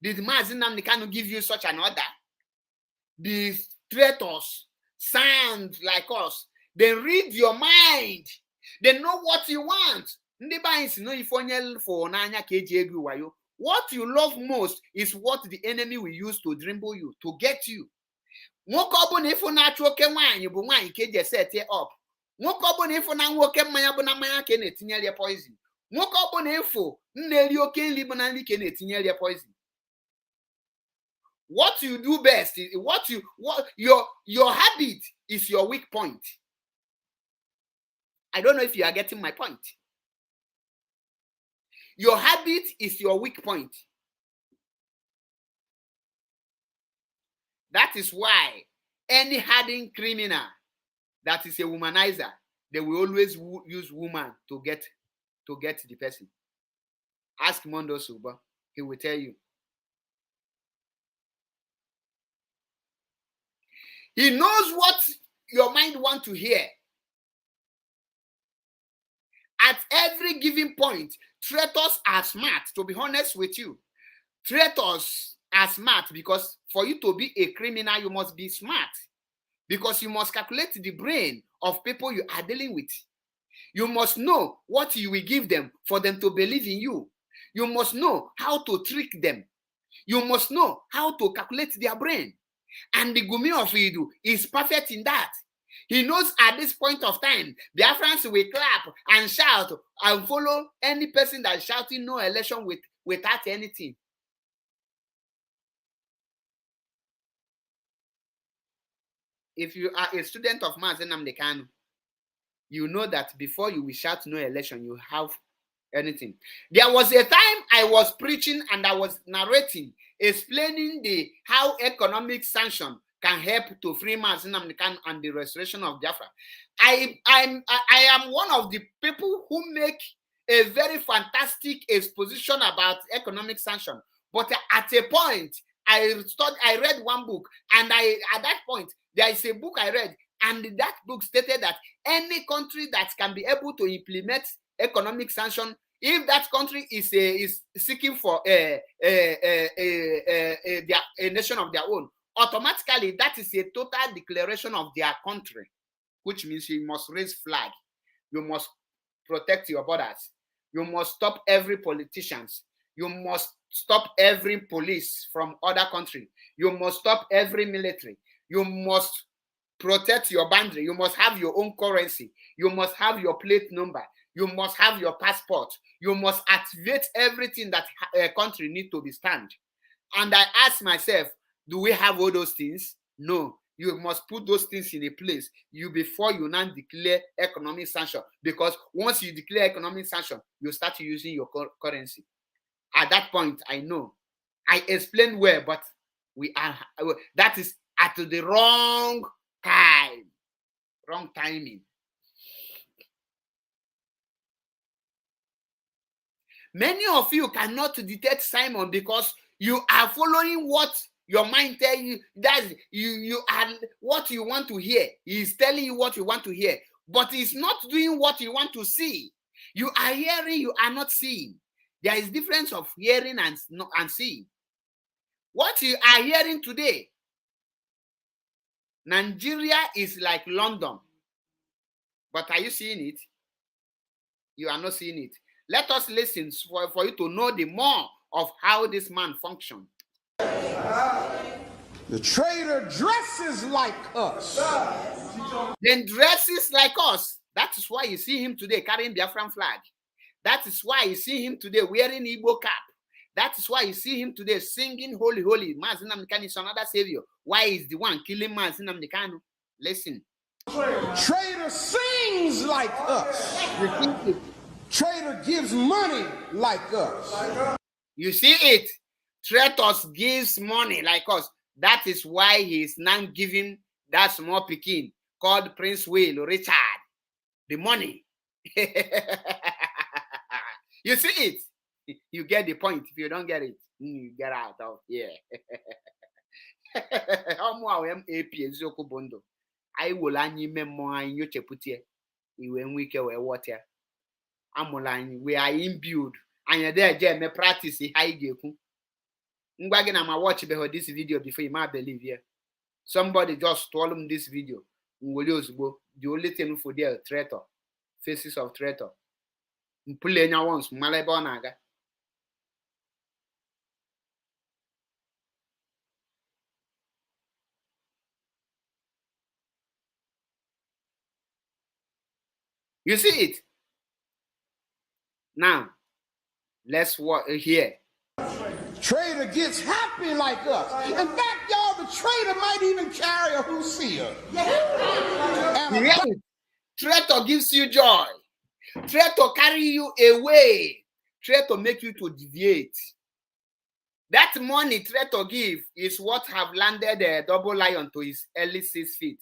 Did Mazi Nnamdi Kanu give you such an order? The traitors sound like us. They read your mind. They know what you want. What you love most is what the enemy will use to dribble you, to get you. Nwoke ọbụna ịfụ na-achụ oke nwaanyị bụ nwaanyị ka eji set up. Nwoke ọbụna ịfụ na nwoke mmanya bụ na mmanya ka na-etinyere poison. Nwoke ọbụna ịfụ nna-eri oke nri bụ na nri ka na-etinyere poison. What you do best is what your habit is your weak point. I don't know if you are getting my point. Your habit is your weak point. That is why any hardened criminal that is a womanizer, they will always use woman to get the person. Ask Mondo Suba, he will tell you. He knows what your mind wants to hear. At every given point, traitors are smart, to be honest with you. Traitors are smart because for you to be a criminal, you must be smart. Because you must calculate the brain of people you are dealing with. You must know what you will give them for them to believe in you. You must know how to trick them. You must know how to calculate their brain. And the Gumi of Idu is perfect in that. He knows at this point of time, Biafrans will clap and shout and follow any person that is shouting no election without anything. If you are a student of Mazi Nnamdi Kanu, you know that before you will shout no election, you have anything. There was a time I was preaching and I was narrating, explaining how economic sanction can help to free Mazi Nnamdi Kanu and the restoration of Biafra. I am one of the people who make a very fantastic exposition about economic sanction. But at a point, I read one book, and at that point, there is a book I read, and that book stated that any country that can be able to implement economic sanction, if that country is seeking for a nation of their own, automatically that is a total declaration of their country, which means you must raise flag, you must protect your borders, you must stop every politicians, you must stop every police from other country, you must stop every military, you must protect your boundary, you must have your own currency, you must have your plate number, you must have your passport, you must activate everything that a country needs to be stand. And I ask myself, do we have all those things? No. You must put those things in a place before you now declare economic sanction. Because once you declare economic sanction, you start using your currency. At that point, I know. I explained where, but that is at the wrong time. Wrong timing. Many of you cannot detect Simon because you are following what your mind tells you. That you are what you want to hear. He is telling you what you want to hear, but he's not doing what you want to see. You are hearing, you are not seeing. There is difference of hearing and seeing. What you are hearing today, Nigeria is like London. But are you seeing it? You are not seeing it. Let us listen for you to know the more of how this man functions. The traitor dresses like us. Then dresses like us. That is why you see him today carrying Biafran flag. That is why you see him today wearing Igbo cap. That is why you see him today singing Holy, Holy. Mazi Nnamdi Kanu is another savior. Why is the one killing Mazi Nnamdi Kanu? Listen. Traitor sings like us. Traitor gives money like us. You see it? Traitors gives money like us. That is why he is now giving that small Pekin called Prince Will Richard the money. You see it? You get the point. If you don't get it, you get out of here. I will any memoir in your cheputia. You when we can wear water. Amoline, we are imbued. And you're there, Jem, practice high geku. Ngwagin, I'm watch behind this video before you might believe here. Somebody just told him this video. The only thing for their traitor, faces of traitor. Mpulenya once, Malebonaga. You see it? Now, let's hear. Traitor gets happy like us. In fact, y'all, the traitor might even carry a Hosea. Traitor gives you joy. Traitor carry you away. Traitor make you to deviate. That money traitor give is what have landed a double lion to his early 6 feet.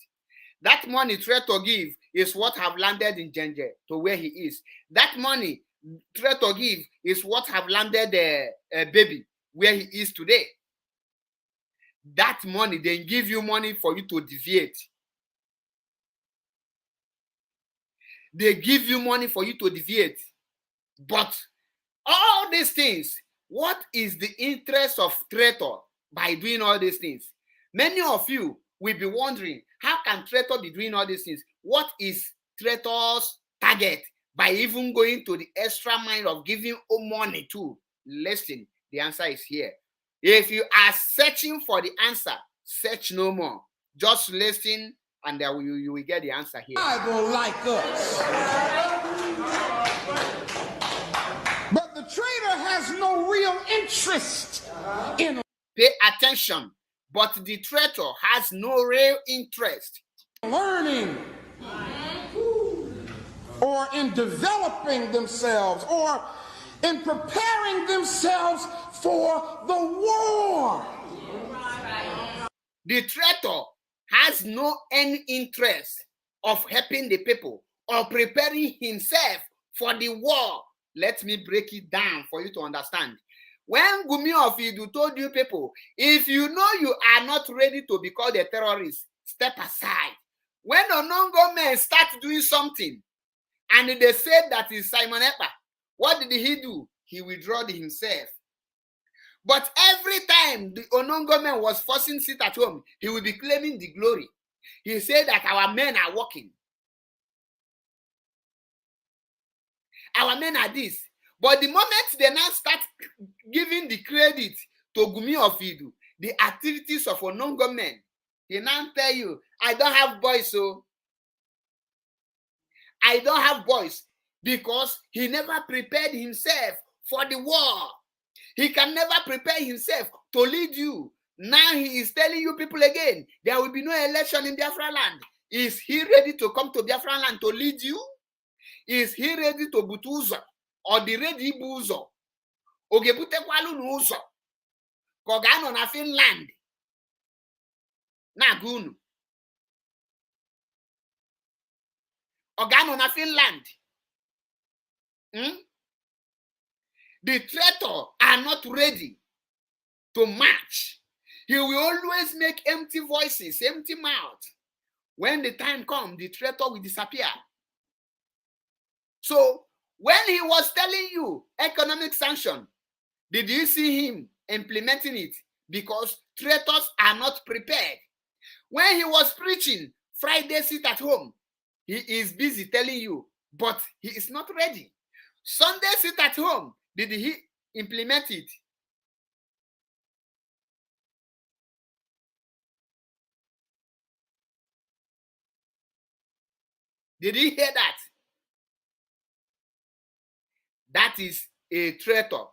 That money traitor give is what have landed in Genje to where he is. That money traitor give is what have landed a baby where he is today. That money then give you money for you to deviate. They give you money for you to deviate. But all these things, what is the interest of traitor by doing all these things? Many of you will be wondering, how can traitor be doing all these things? What is traitor's target by even going to the extra mile of giving money to? Listen, the answer is here. If you are searching for the answer, search no more. Just listen and you will get the answer here. Bible like us. But the traitor has no real interest in. Pay attention. But the traitor has no real interest learning or in developing themselves or in preparing themselves for the war. The traitor has no any interest of helping the people or preparing himself for the war. Let me break it down for you to understand. When Gumi of Idu told you people, if you know you are not ready to be called a terrorist, step aside. When Onongo men start doing something, and they said that is Simon Ekpa, what did he do? He withdrew himself. But every time the Onongo man was forcing sit at home, he will be claiming the glory. He said that our men are working. Our men are this. But the moment they now start giving the credit to Gumi of Idu, the activities of Onongo men, he now tell you, I don't have boys, so I don't have boys because he never prepared himself for the war. He can never prepare himself to lead you. Now he is telling you people again, there will be no election in Biafra land. Is he ready to come to Biafra land to lead you? Is he ready to butuzo? Or the ready buzo? Ogebute kwalu n'ụzọ. Kogano na Finland. Na gunu. Ogano na Finland. The traitor are not ready to march. He will always make empty voices, empty mouth. When the time comes, the traitor will disappear. So, when he was telling you economic sanction, did you see him implementing it? Because traitors are not prepared. When he was preaching Friday sit at home, he is busy telling you, but he is not ready. Sunday sit at home, did he implement it? Did you hear that? That is a traitor.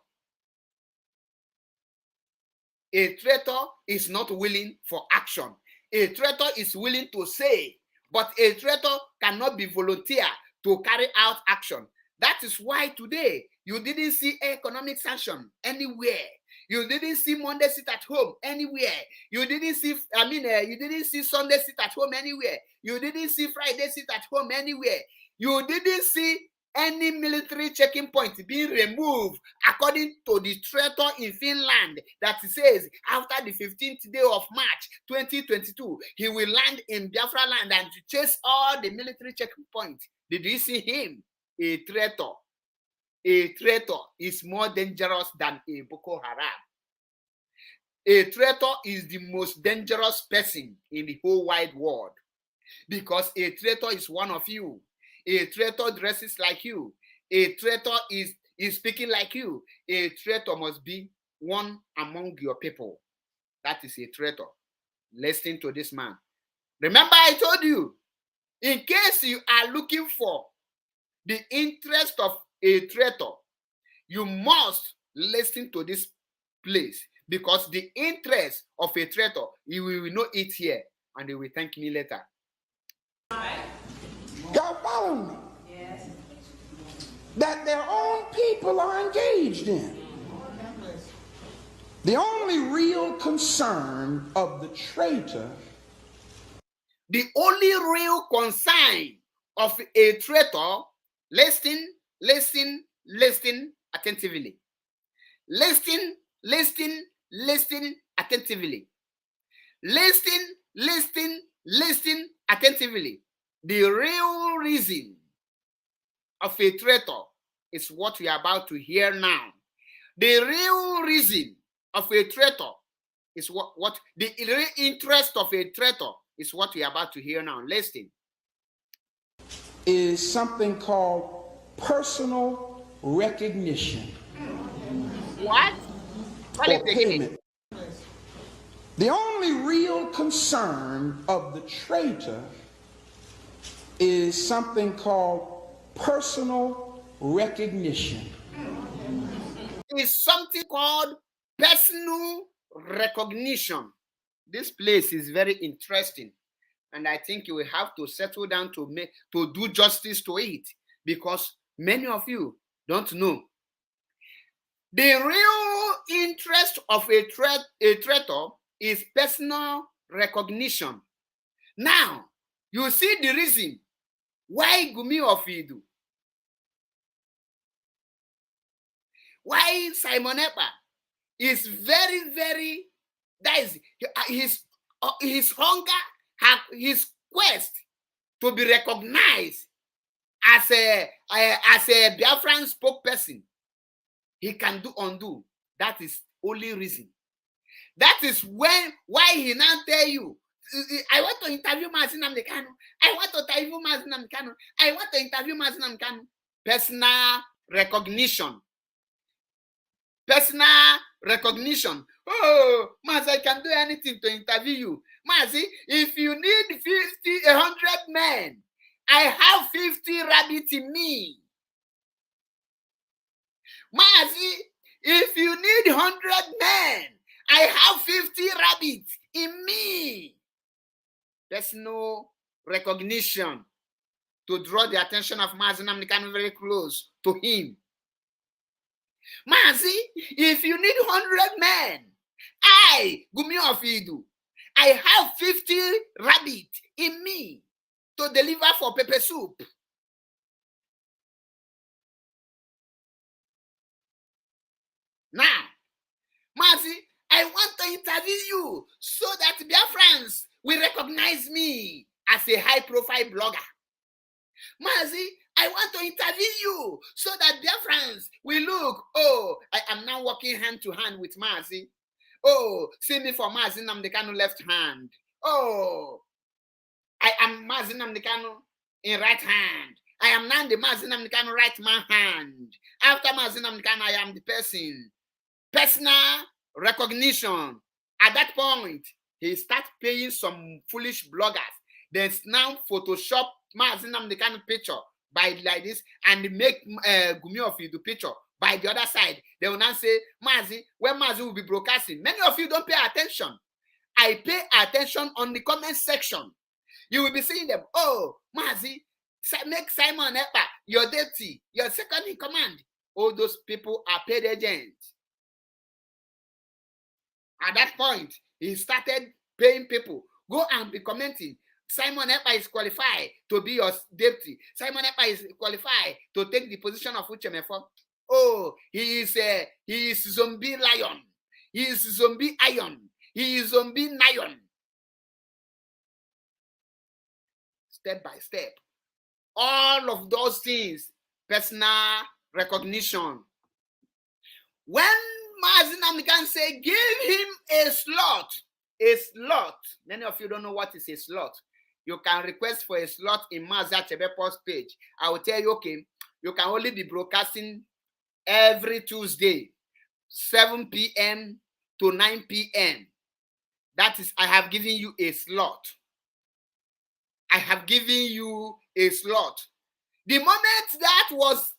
A traitor is not willing for action. A traitor is willing to say, but a traitor cannot be volunteer to carry out action. That is why today you didn't see economic sanction anywhere. You didn't see Monday sit at home anywhere. You didn't see, you didn't see Sunday sit at home anywhere. You didn't see Friday sit at home anywhere. You didn't see any military checking point being removed according to the traitor in Finland that says after the 15th day of March 2022, he will land in Biafra land and chase all the military checking points. Did you see him? A traitor. A traitor is more dangerous than a Boko Haram. A traitor is the most dangerous person in the whole wide world because a traitor is one of you. A traitor dresses like you. A traitor is speaking like you. A traitor must be one among your people. That is a traitor. Listen to this man. Remember I told you, in case you are looking for the interest of a traitor, you must listen to this place because the interest of a traitor, you will know it here and they will thank me later. Y'all follow me? Yes. That their own people are engaged in. The only real concern of the traitor, the only real concern of a traitor, listen attentively. Listen attentively. Listen attentively. The real reason of a traitor is what we are about to hear now. The real reason of a traitor is what the real interest of a traitor is what we are about to hear now. Listen. Is something called personal recognition. What? Or payment. The only real concern of the traitor is something called personal recognition. Is something called personal recognition. This place is very interesting, and I think you will have to settle down to do justice to it because many of you don't know. The real interest of a traitor is personal recognition. Now, you see the reason why Gumi of Idu, why Simon Ekpa is very, very, that is his hunger, his quest to be recognized as a Biafran spokesperson. He can do undo. That is only reason. That is why he now tell you, I want to interview Mazi Nnamdi Kanu. I want to interview Mazi Nnamdi Kanu. I want to interview Mazi Nnamdi Kanu. Personal recognition. Personal recognition. Oh, Mazi, I can do anything to interview you. Mazi, if you need 100 men, I have 50 rabbits in me. Mazi, if you need 100 men, I have 50 rabbits in me. Personal recognition to draw the attention of Mazi Nnamdi Kanu very close to him. Mazi, if you need 100 men, I, Gumi of Idu, I have 50 rabbits in me to deliver for pepper soup. Now, Mazi, I want to interview you so that Biafrans will recognize me as a high-profile blogger. Mazi, I want to interview you so that Biafrans will look, oh, I am now working hand to hand with Mazi. Oh, see me for Mazi Nnamdi Kanu left hand. Oh, I am Mazi Nnamdi Kanu in right hand. I am now the Mazi Nnamdi Kanu right man hand. After Mazi Nnamdi Kanu, I am the person. Personal recognition. At that point, he starts paying some foolish bloggers. Then now Photoshop Mazi Nnamdi Kanu picture by like this and make Gumi of you do picture by the other side, they will now say, Mazi, when Mazi will be broadcasting. Many of you don't pay attention. I pay attention on the comment section. You will be seeing them. Oh, Mazi, make Simon Ekpa your deputy, your second in command. All those people are paid agents. At that point, he started paying people. Go and be commenting. Simon Ekpa is qualified to be your deputy. Simon Ekpa is qualified to take the position of Uchemefo. Oh, he is zombie lion. He is zombie iron. He is zombie lion. Step by step. All of those things, personal recognition. When Mazi Nnamdi Kanu say, give him a slot. A slot. Many of you don't know what is a slot. You can request for a slot in Mazi Achebepo's page. I will tell you, okay, you can only be broadcasting every Tuesday, 7 p.m. to 9 p.m. That is, I have given you a slot. I have given you a slot. The moment that was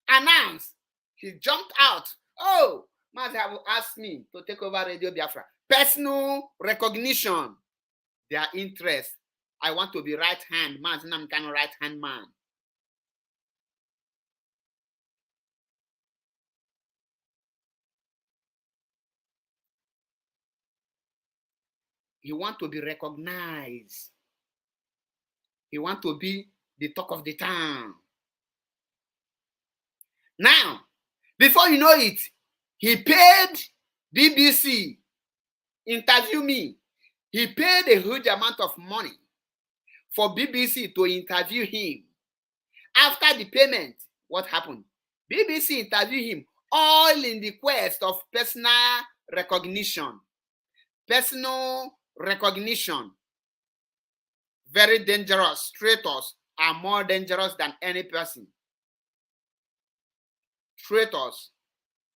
announced, he jumped out. Oh, Mazi have asked me to take over Radio Biafra. Personal recognition, their interest. I want to be right hand. Mazi Nnamdi Kanu right hand man. He want to be recognized. He want to be the talk of the town. Now, before you know it, he paid BBC, interview me. He paid a huge amount of money for BBC to interview him. After the payment, what happened? BBC interviewed him, all in the quest of personal recognition. Personal recognition. Very dangerous. Traitors are more dangerous than any person. Traitors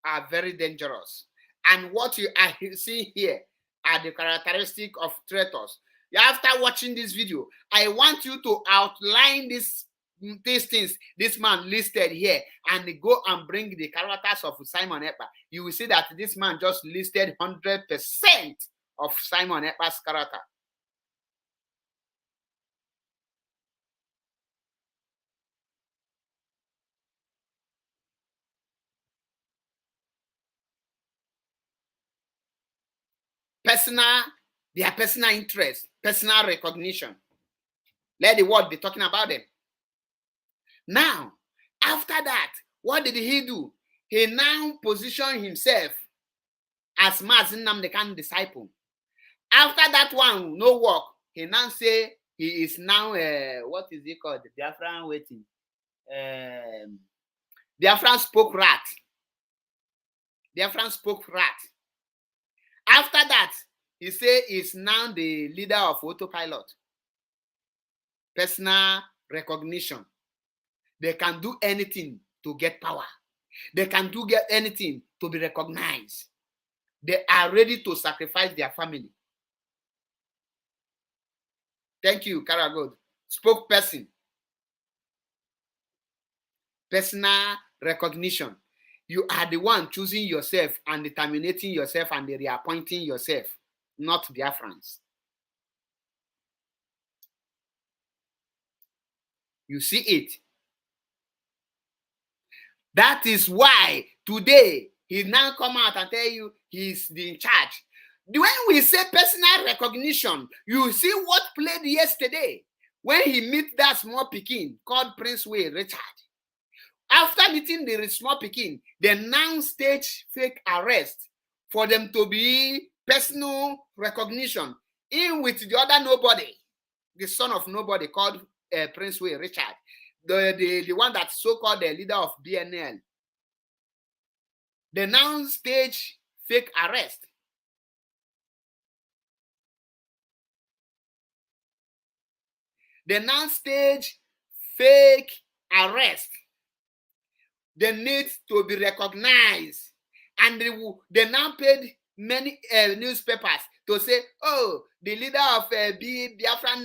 are very dangerous. And what you are seeing here are the characteristics of traitors. After watching this video, I want you to outline these things this man listed here and go and bring the characters of Simon Ekpa. You will see that this man just listed 100% of Simon Ekpa's character. Their personal interest, personal recognition. Let the world be talking about them. Now, after that, what did he do? He now positioned himself as Mazi Nnamdi Kanu disciple. After that one, no work, he now say he is now, what is it called? Biafran waiting. Biafran spoke rat. Biafran spoke rat. After that, he say he's now the leader of autopilot. Personal recognition. They can do anything to get power. They can do anything to be recognized. They are ready to sacrifice their family. Thank you, Karagod. Spokesperson. Personal recognition. You are the one choosing yourself and terminating yourself and reappointing yourself, not Biafrans. You see it. That is why today he now come out and tell you he's in charge. When we say personal recognition, you see what played yesterday when he meet that small Pekin called Prince Way Richard. After meeting the small Pekin, they now stage fake arrest for them to be personal recognition in with the other nobody, the son of nobody called Prince Way Richard, the one that's so-called the leader of BNL. They now stage fake arrest. They now stage fake arrest. They need to be recognized. And they now paid many newspapers to say, oh, the leader of Biafran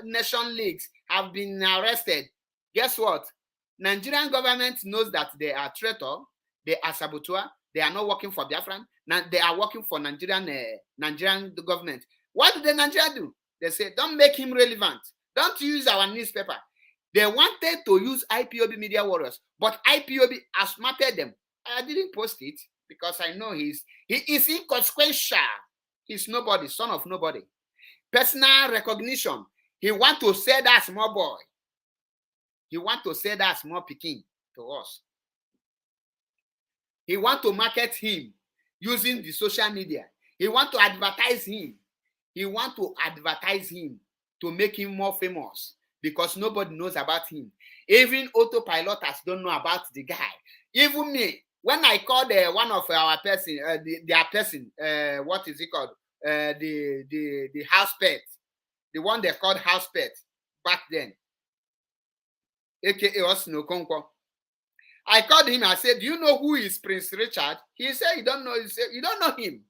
Nation Leagues have been arrested. Guess what? Nigerian government knows that they are traitor, they are saboteur, they are not working for Biafran, they are working for Nigerian government. What do the Nigerians do? They say, don't make him relevant. Don't use our newspaper. They wanted to use IPOB Media Warriors, but IPOB outsmarted them. I didn't post it because I know he is inconsequential. He's nobody, son of nobody. Personal recognition. He want to say that small boy. He want to say that small pikin to us. He want to market him using the social media. He want to advertise him. He want to advertise him to make him more famous because nobody knows about him. Even autopiloters don't know about the guy. Even me, when I called one of our person, their person, what is it called? The house pet, the one they called house pet back then, aka Osinokonkwo. I called him. I said, "Do you know who is Prince Richard?" He said, "You don't know." He said, "You don't know him."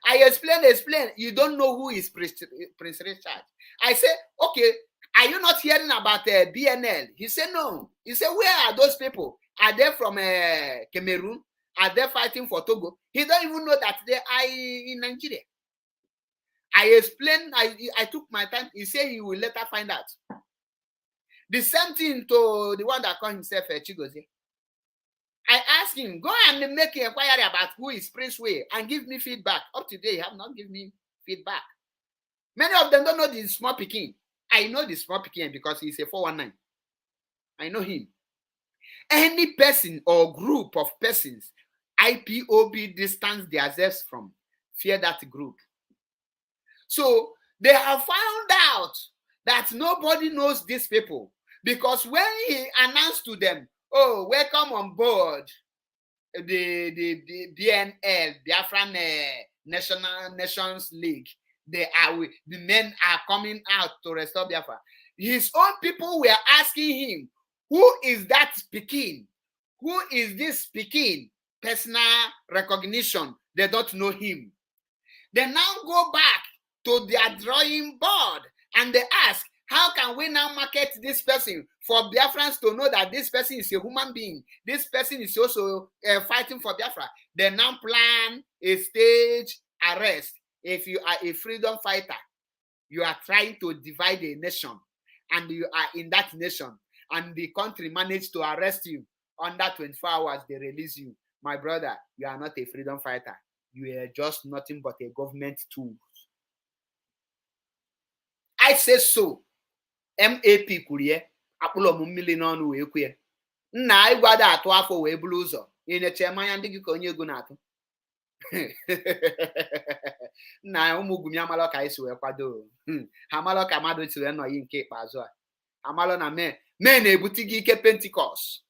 I explain. You don't know who is Prince Richard. I said, "Okay, are you not hearing about BNL?" He said, "No." He said, "Where are those people? Are they from Cameroon? Are they fighting for Togo?" He don't even know that they are in Nigeria. I explained. I took my time. He said he will later find out. The same thing to the one that called himself Chigozie. I asked him, go and make an inquiry about who is Prince Way and give me feedback. Up to date, he have not given me feedback. Many of them don't know the small pikin. I know the small pikin because he's a 419. I know him. Any person or group of persons, IPOB distance themselves from, fear that group. So they have found out that nobody knows these people because when he announced to them, "Oh, welcome on board the BNL, Biafran Nations League. The men are coming out to restore Biafra." His own people were asking him, "Who is that speaking? Who is this speaking?" Personal recognition. They don't know him. They now go back to their drawing board and they ask, how can we now market this person for Biafrans to know that this person is a human being? This person is also fighting for Biafra. They now plan a stage arrest. If you are a freedom fighter, you are trying to divide a nation and you are in that nation and the country managed to arrest you. Under 24 hours, they release you. My brother, you are not a freedom fighter. You are just nothing but a government tool. I say so. MAP kwuru ya, akpụlọ m mmiri n'ọnụ wee kwu ya. Nna ịgwada atụ afọ wee buru ụzọ ịneche mmanya ndị gị ka onye ego na-atụ. Nna ụmụ ugwu m amalọ ka anyị si wee kwado ha amalọ ka mmadụ si wee nọyi nke ikpeazụ a amalọ na mee na-ebute gị ike Pentikọst.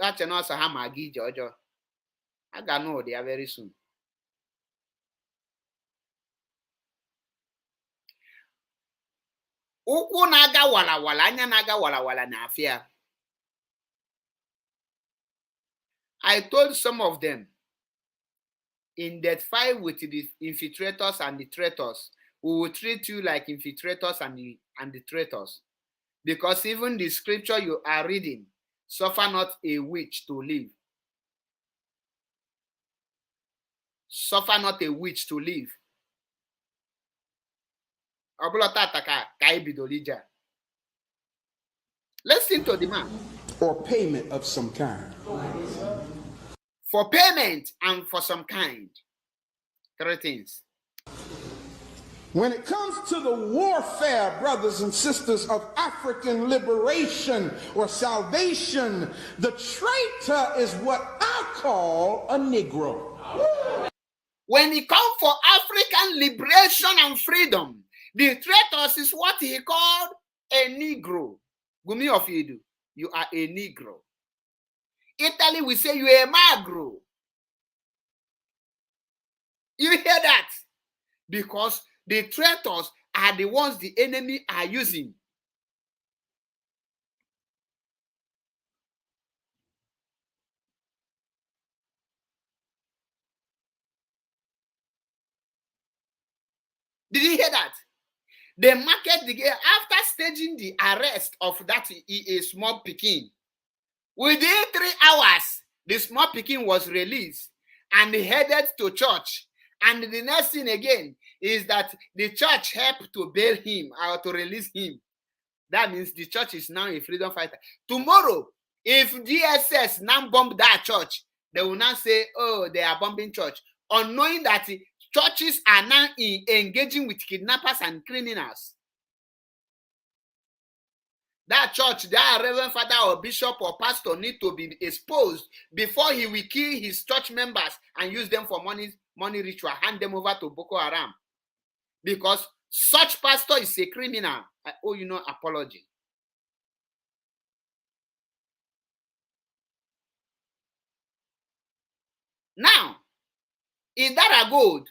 Ache na ọsọ ha ma gị ije ọjọọ. A ga-anụ ụdị ya very soon. Ụkwụ na-aga walawala, anya na-aga walawala na-afịa. I told some of them, identify with the infiltrators and the traitors. We will treat you like infiltrators and the traitors. Because even the scripture you are reading, suffer not a witch to live. Suffer not a witch to live. Listen to the man. Or payment of some kind. For payment and for some kind. 3 things. When it comes to the warfare, brothers and sisters, of African liberation or salvation, the traitor is what I call a Negro. When it comes for African liberation and freedom, the traitors is what he called a Negro. Gumi of Edu, you are a Negro. Italy, we say you are a Magro. You hear that? Because the traitors are the ones the enemy are using. Did you hear that? They market the girl after staging the arrest of that a small pikin. Within 3 hours, the small pikin was released and headed to church. And the next thing again is that the church helped to bail him or to release him. That means the church is now a freedom fighter. Tomorrow, if DSS now bomb that church, they will now say, oh, they are bombing church, unknowing that churches are now engaging with kidnappers and criminals. That church, that reverend father or bishop or pastor need to be exposed before he will kill his church members and use them for money ritual, hand them over to Boko Haram. Because such pastor is a criminal. I owe you no apology. Now, Idara Gold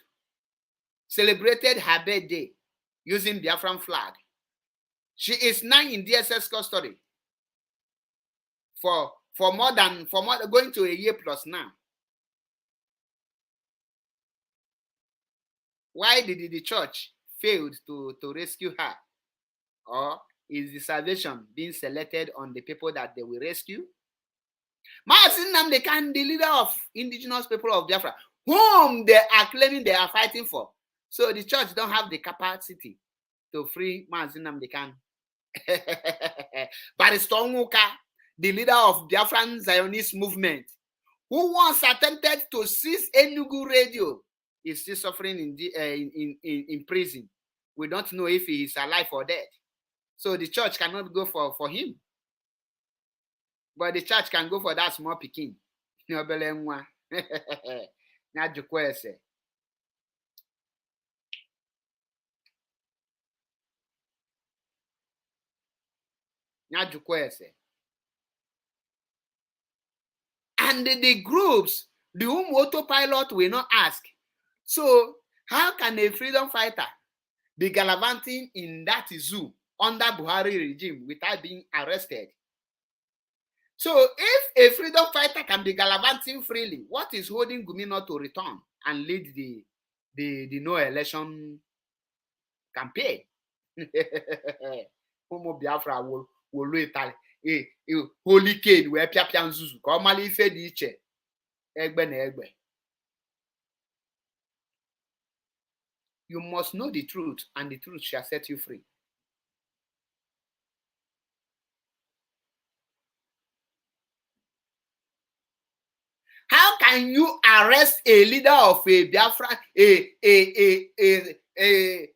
celebrated her birthday using Biafran flag. She is now in DSS custody for more than going to a year plus now. Why did the church fail to rescue her? Or is the salvation being selected on the people that they will rescue? Mazi Nnamdi Kanu, the leader of indigenous people of Biafra, whom they are claiming they are fighting for. So the church don't have the capacity to free Mazi Nnamdi Kanu. Barrister Onwuka, the leader of Biafran Zionist movement, who once attempted to seize Enugu radio, is still suffering in prison. We don't know if he is alive or dead. So the church cannot go for him. But the church can go for that small pikin. And the groups, the whom autopilot will not ask. So how can a freedom fighter be gallivanting in that zoo under Buhari regime without being arrested? So if a freedom fighter can be gallivanting freely, what is holding Gumi not to return and lead the no election campaign? Homo Biafra will holy kid where piapian zuzu ka ọmali ife dị iche egbe na egbe. You must know the truth, and the truth shall set you free. How can you arrest a leader of a Biafra,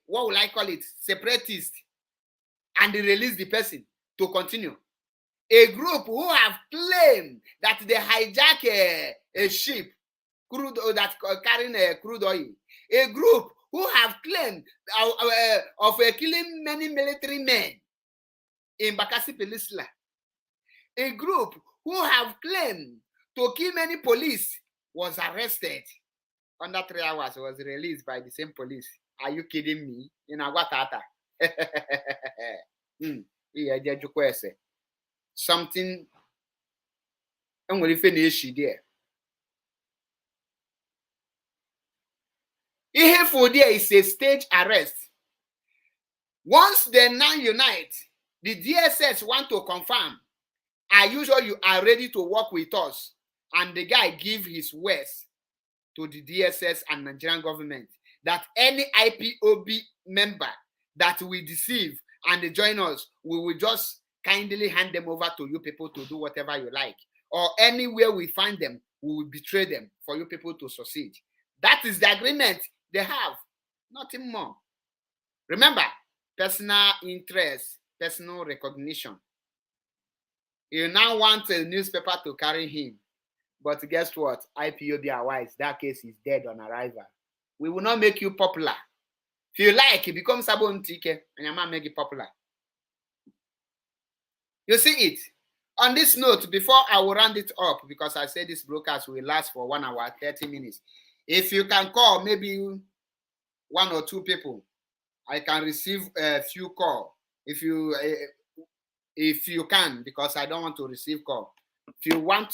what will I call it, separatist, and release the person to continue? A group who have claimed that they hijack a ship crude that carrying crude oil. A group who have claimed of killing many military men in Bakassi Peninsula. A group who have claimed to kill many police was arrested. Under 3 hours, was released by the same police. Are you kidding me? In Aguatata. Something I'm going to finish there. Here for there is a stage arrest. Once they now unite, the DSS want to confirm, are you sure you are ready to work with us? And the guy give his words to the DSS and Nigerian government that any IPOB member that we deceive and they join us, we will just kindly hand them over to you people to do whatever you like. Or anywhere we find them, we will betray them for you people to succeed. That is the agreement they have. Nothing more. Remember, personal interest, personal recognition. You now want a newspaper to carry him. But guess what? IPOB are wise. That case is dead on arrival. We will not make you popular. If you like, it becomes Sabon Tike and your man make it popular. You see it. On this note, before I will round it up, because I said this broadcast will last for 1 hour, 30 minutes. If you can call maybe 1 or 2 people, I can receive a few calls. If you can, because I don't want to receive call. If you want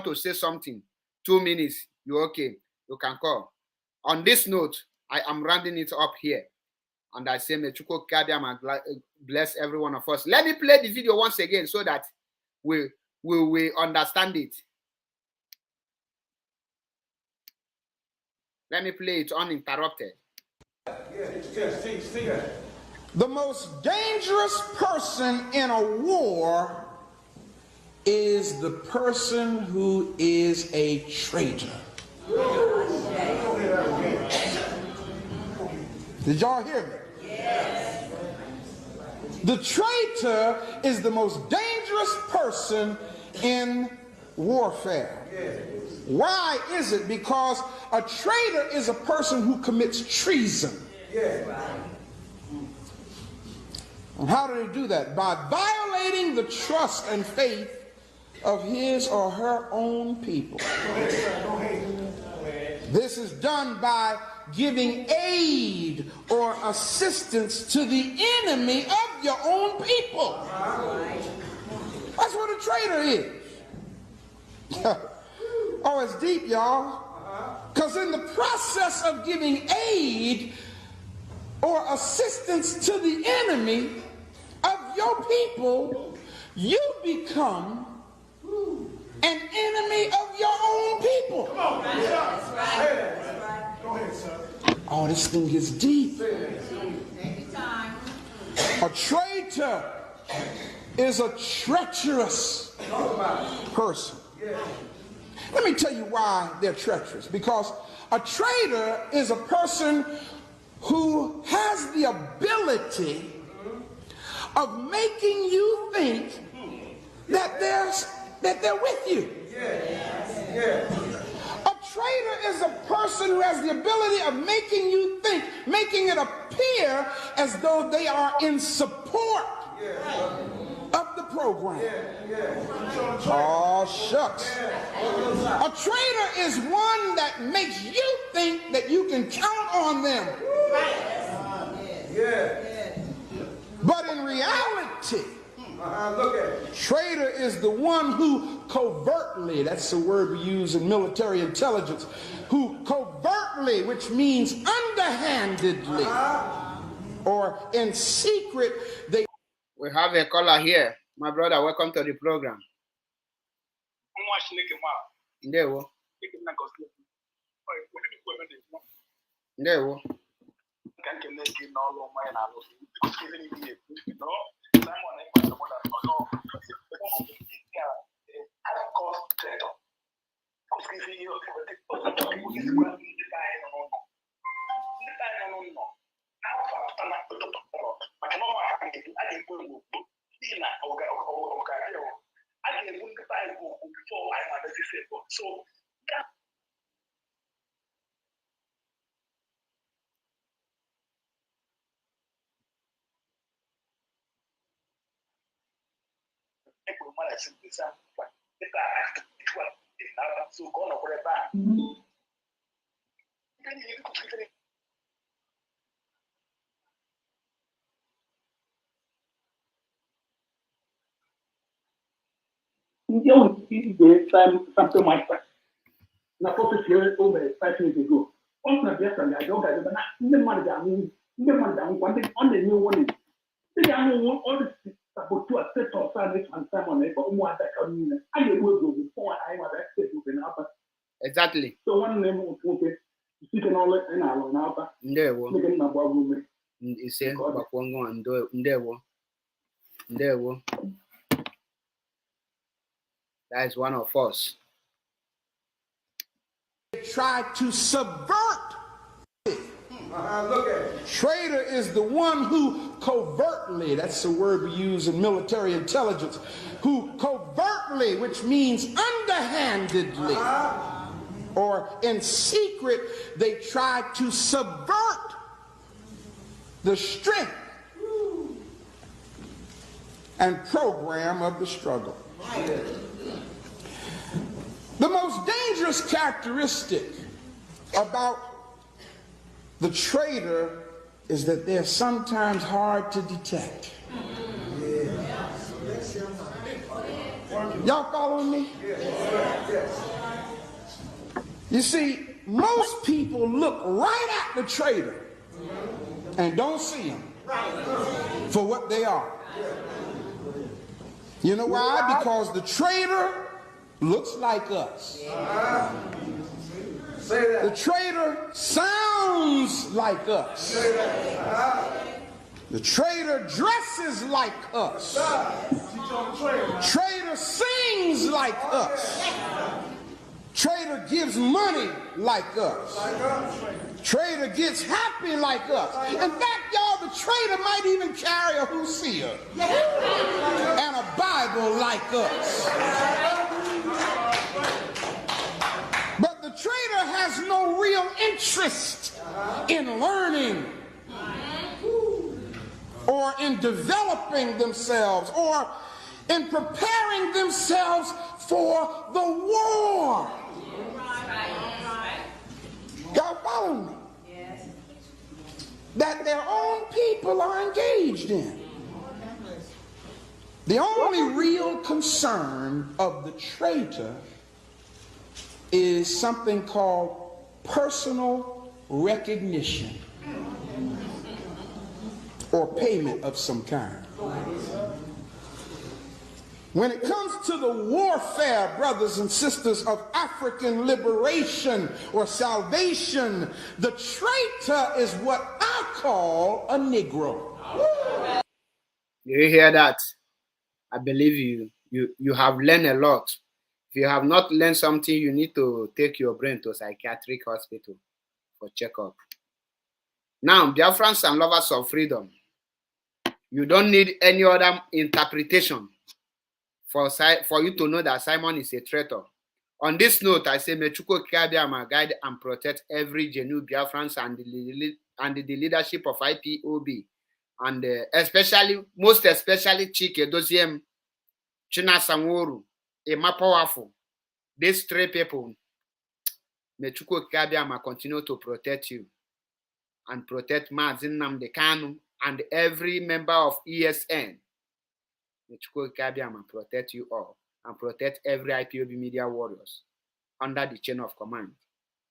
to say something, 2 minutes, you're okay. You can call. On this note, I am rounding it up here. And I say, may Chukwu Kadiam bless every one of us. Let me play the video once again so that we understand it. Let me play it uninterrupted. The most dangerous person in a war is the person who is a traitor. Did y'all hear me? Yes. The traitor is the most dangerous person in warfare. Why is it? Because a traitor is a person who commits treason. And how do they do that? By violating the trust and faith of his or her own people. This is done by giving aid or assistance to the enemy of your own people. That's what a traitor is. Oh, it's deep, y'all. Because in the process of giving aid or assistance to the enemy of your people, you become an enemy of your own people. Come on, that's right. That's right. Go ahead, sir. Oh, this thing gets deep. Take your time. A traitor is a treacherous person. Let me tell you why they're treacherous. Because a traitor is a person who has the ability of making you think that they're with you. A traitor is a person who has the ability of making you think, making it appear as though they are in support of the program. Oh, shucks. A traitor is one that makes you think that you can count on them. But in reality, traitor is the one who covertly, that's the word we use in military intelligence, who covertly, which means underhandedly or in secret, they... We have a caller here. My brother, welcome to the program. Ndewo. Ndewo. Something like that. Now, for years over 5 years ago, once I get on the dog, I don't the money down, one thing on the new one. The young one, all the about to accept or service and time on it, but more that community. I will go before I was accepted. Exactly. So one name will put it, you can all let an hour now. Ndewo. Making my room. Ise bakwango ando ndewo. Ndewo. That is one of us. Try to subvert it. Look at it. Traitor is the one who covertly, that's the word we use in military intelligence, who covertly, which means underhandedly or in secret, they try to subvert the strength and program of the struggle. The most dangerous characteristic about the traitor is that they're sometimes hard to detect. Y'all following me? You see, most people look right at the traitor and don't see them for what they are. You know why? Because the traitor looks like us. The traitor sounds like us. The traitor dresses like us. Traitor sings like us. Traitor gives money like us. Traitor gets happy like us. In fact, y'all, the traitor might even carry a Hosea and a Bible like us. But the traitor has no real interest in learning or in developing themselves or in preparing themselves for the war. Y'all follow me? That their own people are engaged in. The only real concern of the traitor is something called personal recognition or payment of some kind. When it comes to the warfare, brothers and sisters, of African liberation or salvation, the traitor is what I call a Negro. You hear that? I believe you have learned a lot. If you have not learned something, you need to take your brain to a psychiatric hospital for checkup. Now, dear friends and lovers of freedom, you don't need any other interpretation for you to know that Simon is a traitor. On this note, I say, may Chukwu Kiabiama guide and protect every genuine Biafrans and the leadership of IPOB, and most especially Chike Doziem, China Sanworu, Emma Powerful. These three people, may Chukwu Kiabiama continue to protect you and protect Mazin Nnamdi Kanu and every member of ESN. May Chukwu Kiabiama protect you all and protect every IPOB media warriors under the chain of command.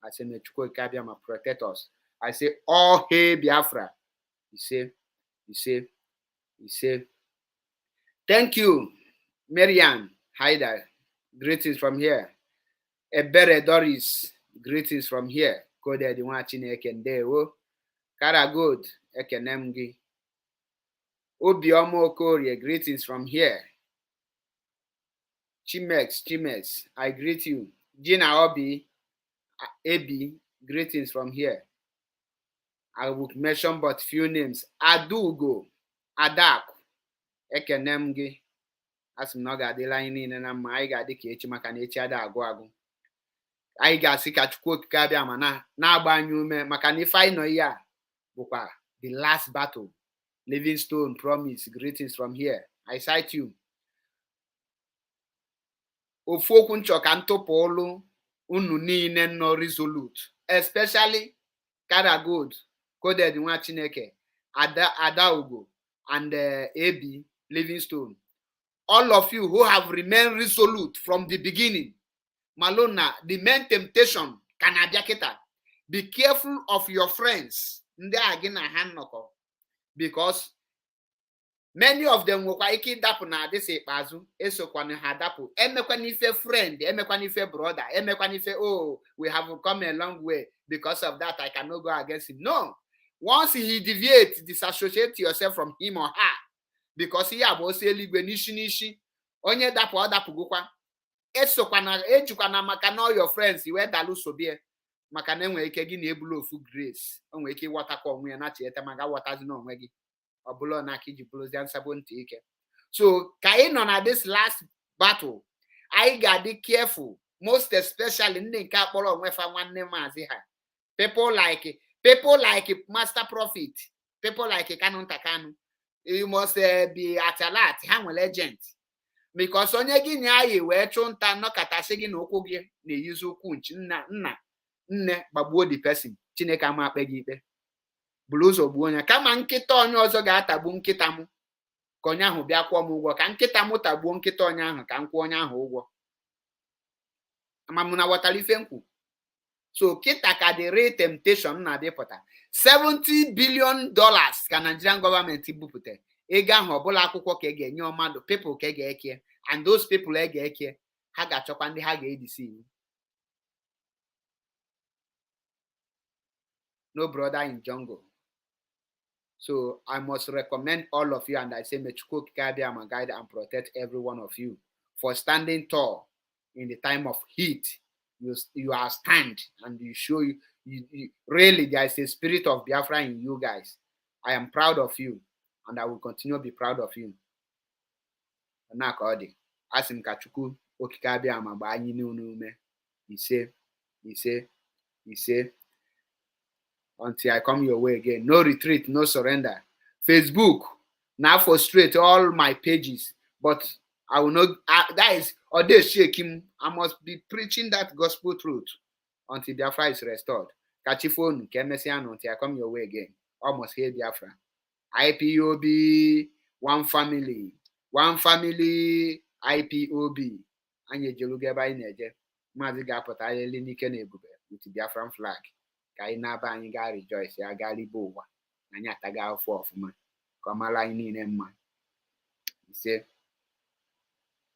I say, may Chukwu Kiabiama protect us. I say, all hail Biafra. He say. Thank you, Marianne Haider. Greetings from here. Ebere Doris. Greetings from here. Kode di nwa Chineke ndewo. Kara good. Ekenem gi. Obioma Okorie. Greetings from here. Chimex, I greet you. Gina Obi, Abi, greetings from here. I will mention but few names. Adugo, Adak, Ekenemgi. As mnoga de line in na ma iga de ke echi maka na echi ada agụ agụ. Anyị ga-asị ka Chukwu Okike abịa ma na-agbanye ume maka na ife anyị nọ ya bụkwa the last battle. Livingstone Promise, greetings from here. I cite you. Ofu okwu nchọ ka ntụpụ olu unu niile nọ resolute, especially Karagod, Coded nwa Chineke, Ada Ugo, and AB Livingstone. All of you who have remained resolute from the beginning. Malona, the main temptation, Kanabiaketa. Be careful of your friends. Because many of them will iki dapu na this bazu esokwana ha dapu emekwana ife friend, emekwana ife brother, emekwana ife we have come a long way, because of that I cannot go against him. No, once he deviates, disassociate yourself from him or her, because he abose eligwe nishi onye dapu odapu gukwa esokwana ejukwana maka na all your friends we dalu sobie maka na enwe ike gi na ebulu ofu grace onwe ike watakwa onwe na chieta maga watazi na onwe gi. So, na this last battle, I got be careful, most especially in people like Master Prophet, people like Canon Takanu. You must be at alert, hang with legend. Because on your guinea, where Chonta no katasegi no kogi, ne yuzu kunch, nne babu the person, Chinekama pegipe. Blues of Buonia, kama nkịta onye ọzọ ga-atagbu nkịta m ka onye ahụ bịa kwụọ m ụgwọ ka nkịta m tagbuo nkịta onye ahụ ka m kwụọ onye ahụ ụgwọ. Amamụ na watara ife nkwu. So kita ka the real temptation na dey pụta. $70 billion ka Nigerian government bupute. Ego ahụ ọbụla akwụkwọ ka ga-enye mmadụ, people ka ga-eke, and those people ga-eke ha ga-achọkwa ndị ha ga-edisi. No brother in jungle. So I must recommend all of you, and I say, may Chukwu Abiyama guide and protect every one of you for standing tall in the time of heat. You are stand, and you show you really there is a spirit of Biafra in you guys. I am proud of you, and I will continue to be proud of you. Nakodi, asim ka Chukwu Okike Abiyama gba anyị n'ume. Ise. Until I come your way again. No retreat, no surrender. Facebook, now frustrate all my pages, but I will not. That is, or they shake him. I must be preaching that gospel truth until Biafra is restored. Catch your phone, until I come your way again. Almost hear Biafra. IPOB, one family, IPOB. Anye jeluge ba ineje. Mazi gapota yeli nike nebube with the Biafran flag. Ka anyị na-aba anyị gaa rejoice ya gaa ribe ụwa anyị ataga afọ ọfụma ka ọ mara anyị niile mma. Ise